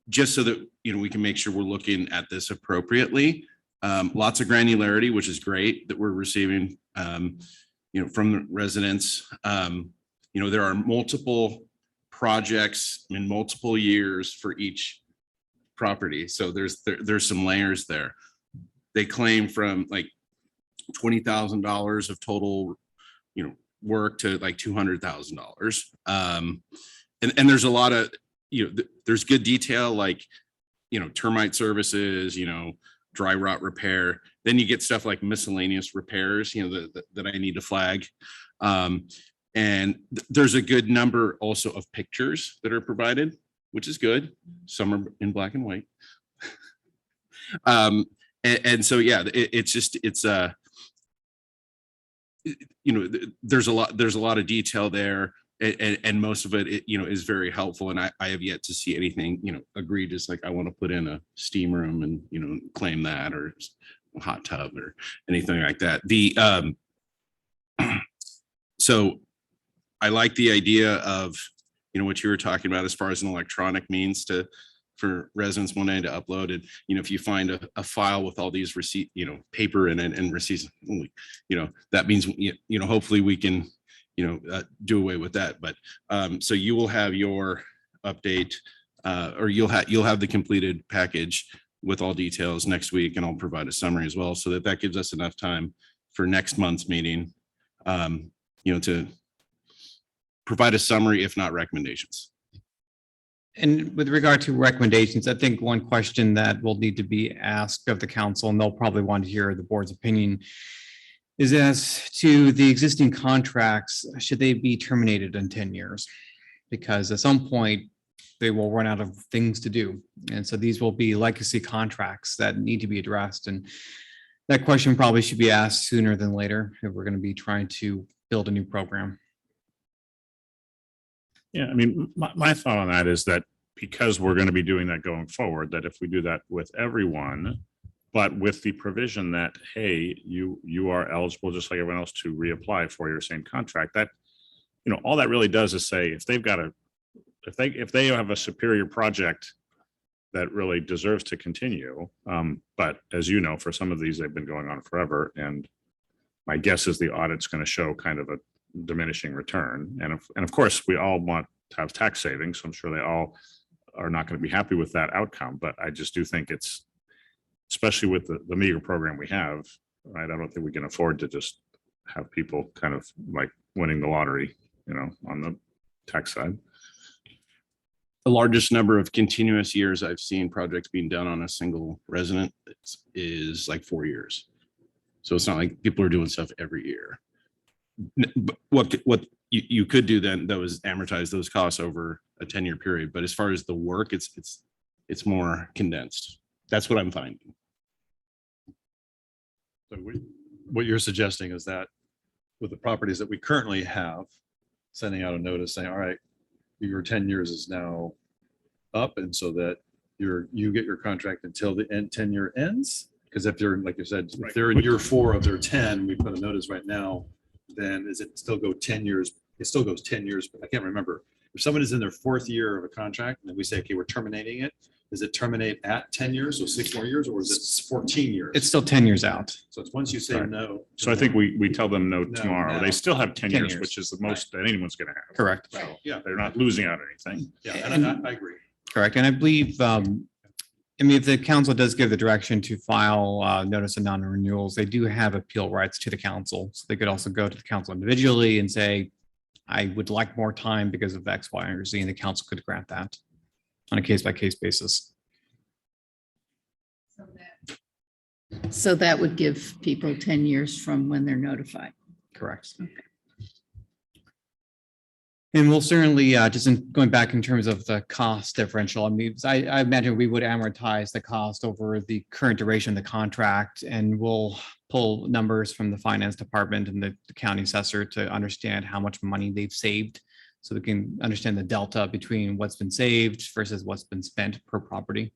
just so that, we can make sure we're looking at this appropriately. Lots of granularity, which is great that we're receiving, from the residents. There are multiple projects in multiple years for each property. So there's some layers there. They claim from like $20,000 of total, work to like $200,000. And there's a lot of, there's good detail, like, termite services, dry rot repair. Then you get stuff like miscellaneous repairs, that I need to flag. And there's a good number also of pictures that are provided. which is good. Some are in black and white. And so, yeah, there's a lot of detail there. And most of it, is very helpful. And I have yet to see anything, egregious, like I want to put in a steam room and, claim that, or a hot tub or anything like that. So I like the idea of, what you were talking about as far as an electronic means for residents wanting to upload it. If you find a file with all these receipt, paper in it and receipts, that means, hopefully we can, do away with that. But so you will have your update, or you'll have the completed package with all details next week, and I'll provide a summary as well, so that gives us enough time for next month's meeting, to provide a summary, if not recommendations. And with regard to recommendations, I think one question that will need to be asked of the council, and they'll probably want to hear the board's opinion, is as to the existing contracts, should they be terminated in 10 years? Because at some point, they will run out of things to do. And so these will be legacy contracts that need to be addressed. And that question probably should be asked sooner than later if we're going to be trying to build a new program. Yeah, I mean, my thought on that is that because we're going to be doing that going forward, that if we do that with everyone, but with the provision that, hey, you are eligible just like everyone else to reapply for your same contract, that, all that really does is say, if they have a superior project that really deserves to continue, but as you know, for some of these, they've been going on forever. And my guess is the audit's going to show kind of a diminishing return. And of course, we all want to have tax savings. So I'm sure they all are not going to be happy with that outcome. But I just do think it's, especially with the meager program we have, right? I don't think we can afford to just have people kind of like winning the lottery, on the tax side. The largest number of continuous years I've seen projects being done on a single resident is like 4 years. So it's not like people are doing stuff every year. But what you could do then, though, is amortize those costs over a 10-year period. But as far as the work, it's more condensed. That's what I'm finding. So what you're suggesting is that with the properties that we currently have, sending out a notice saying, all right, your 10 years is now up, and so that you get your contract until the 10-year ends. Because if they're, like you said, if they're in year 4 of their 10, we put a notice right now, then does it still go 10 years? It still goes 10 years, but I can't remember. If someone is in their 4th year of a contract and then we say, okay, we're terminating it, does it terminate at 10 years, so 6 more years, or is it 14 years? It's still 10 years out. So it's once you say Right. no. So I think we tell them no No, tomorrow. now. They still have 10 years, years. which is the most that anyone's going to have. Correct. Right, yeah, They're not losing out anything. yeah, and I agree. Correct. And I believe, if the council does give the direction to file notice of non-renewals, they do have appeal rights to the council. So they could also go to the council individually and say, I would like more time because of X, Y, or Z, and the council could grant that on a case-by-case basis. So that would give people 10 years from when they're notified. Correct. And we'll certainly, going back in terms of the cost differential, I imagine we would amortize the cost over the current duration of the contract, and we'll pull numbers from the finance department and the county assessor to understand how much money they've saved, so we can understand the delta between what's been saved versus what's been spent per property.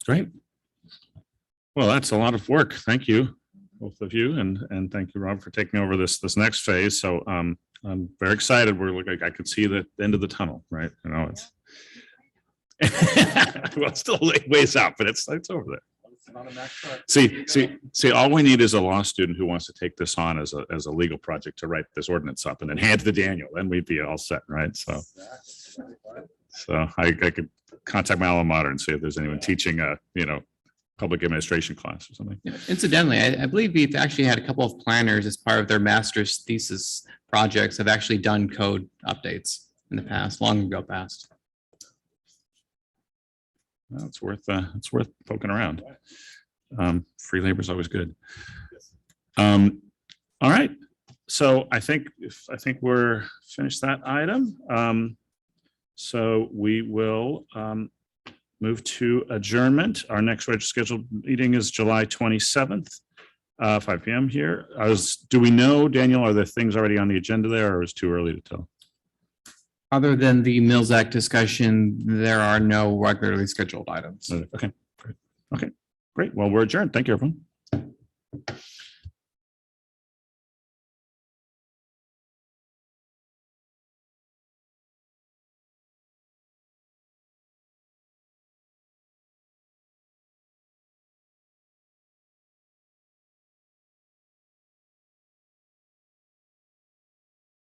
Great. Well, that's a lot of work. Thank you, both of you, and thank you, Rob, for taking over this next phase. So I'm very excited. We're looking, I could see the end of the tunnel, right? It's well, it's still a ways out, but it's over there. See, all we need is a law student who wants to take this on as a legal project to write this ordinance up and then hand it to Daniel. Then we'd be all set, right? So I could contact my alma mater and see if there's anyone teaching public administration class or something. Incidentally, I believe we've actually had a couple of planners as part of their master's thesis projects have actually done code updates in the past, long ago past. Well, it's worth poking around. Free labor is always good. All right. So I think we're finished that item. So we will move to adjournment. Our next scheduled meeting is July 27th, 5 p.m. here. Do we know, Daniel, are there things already on the agenda there, or is it too early to tell? Other than the Mills Act discussion, there are no regularly scheduled items. Okay, great. Okay, great. Well, we're adjourned. Thank you, everyone.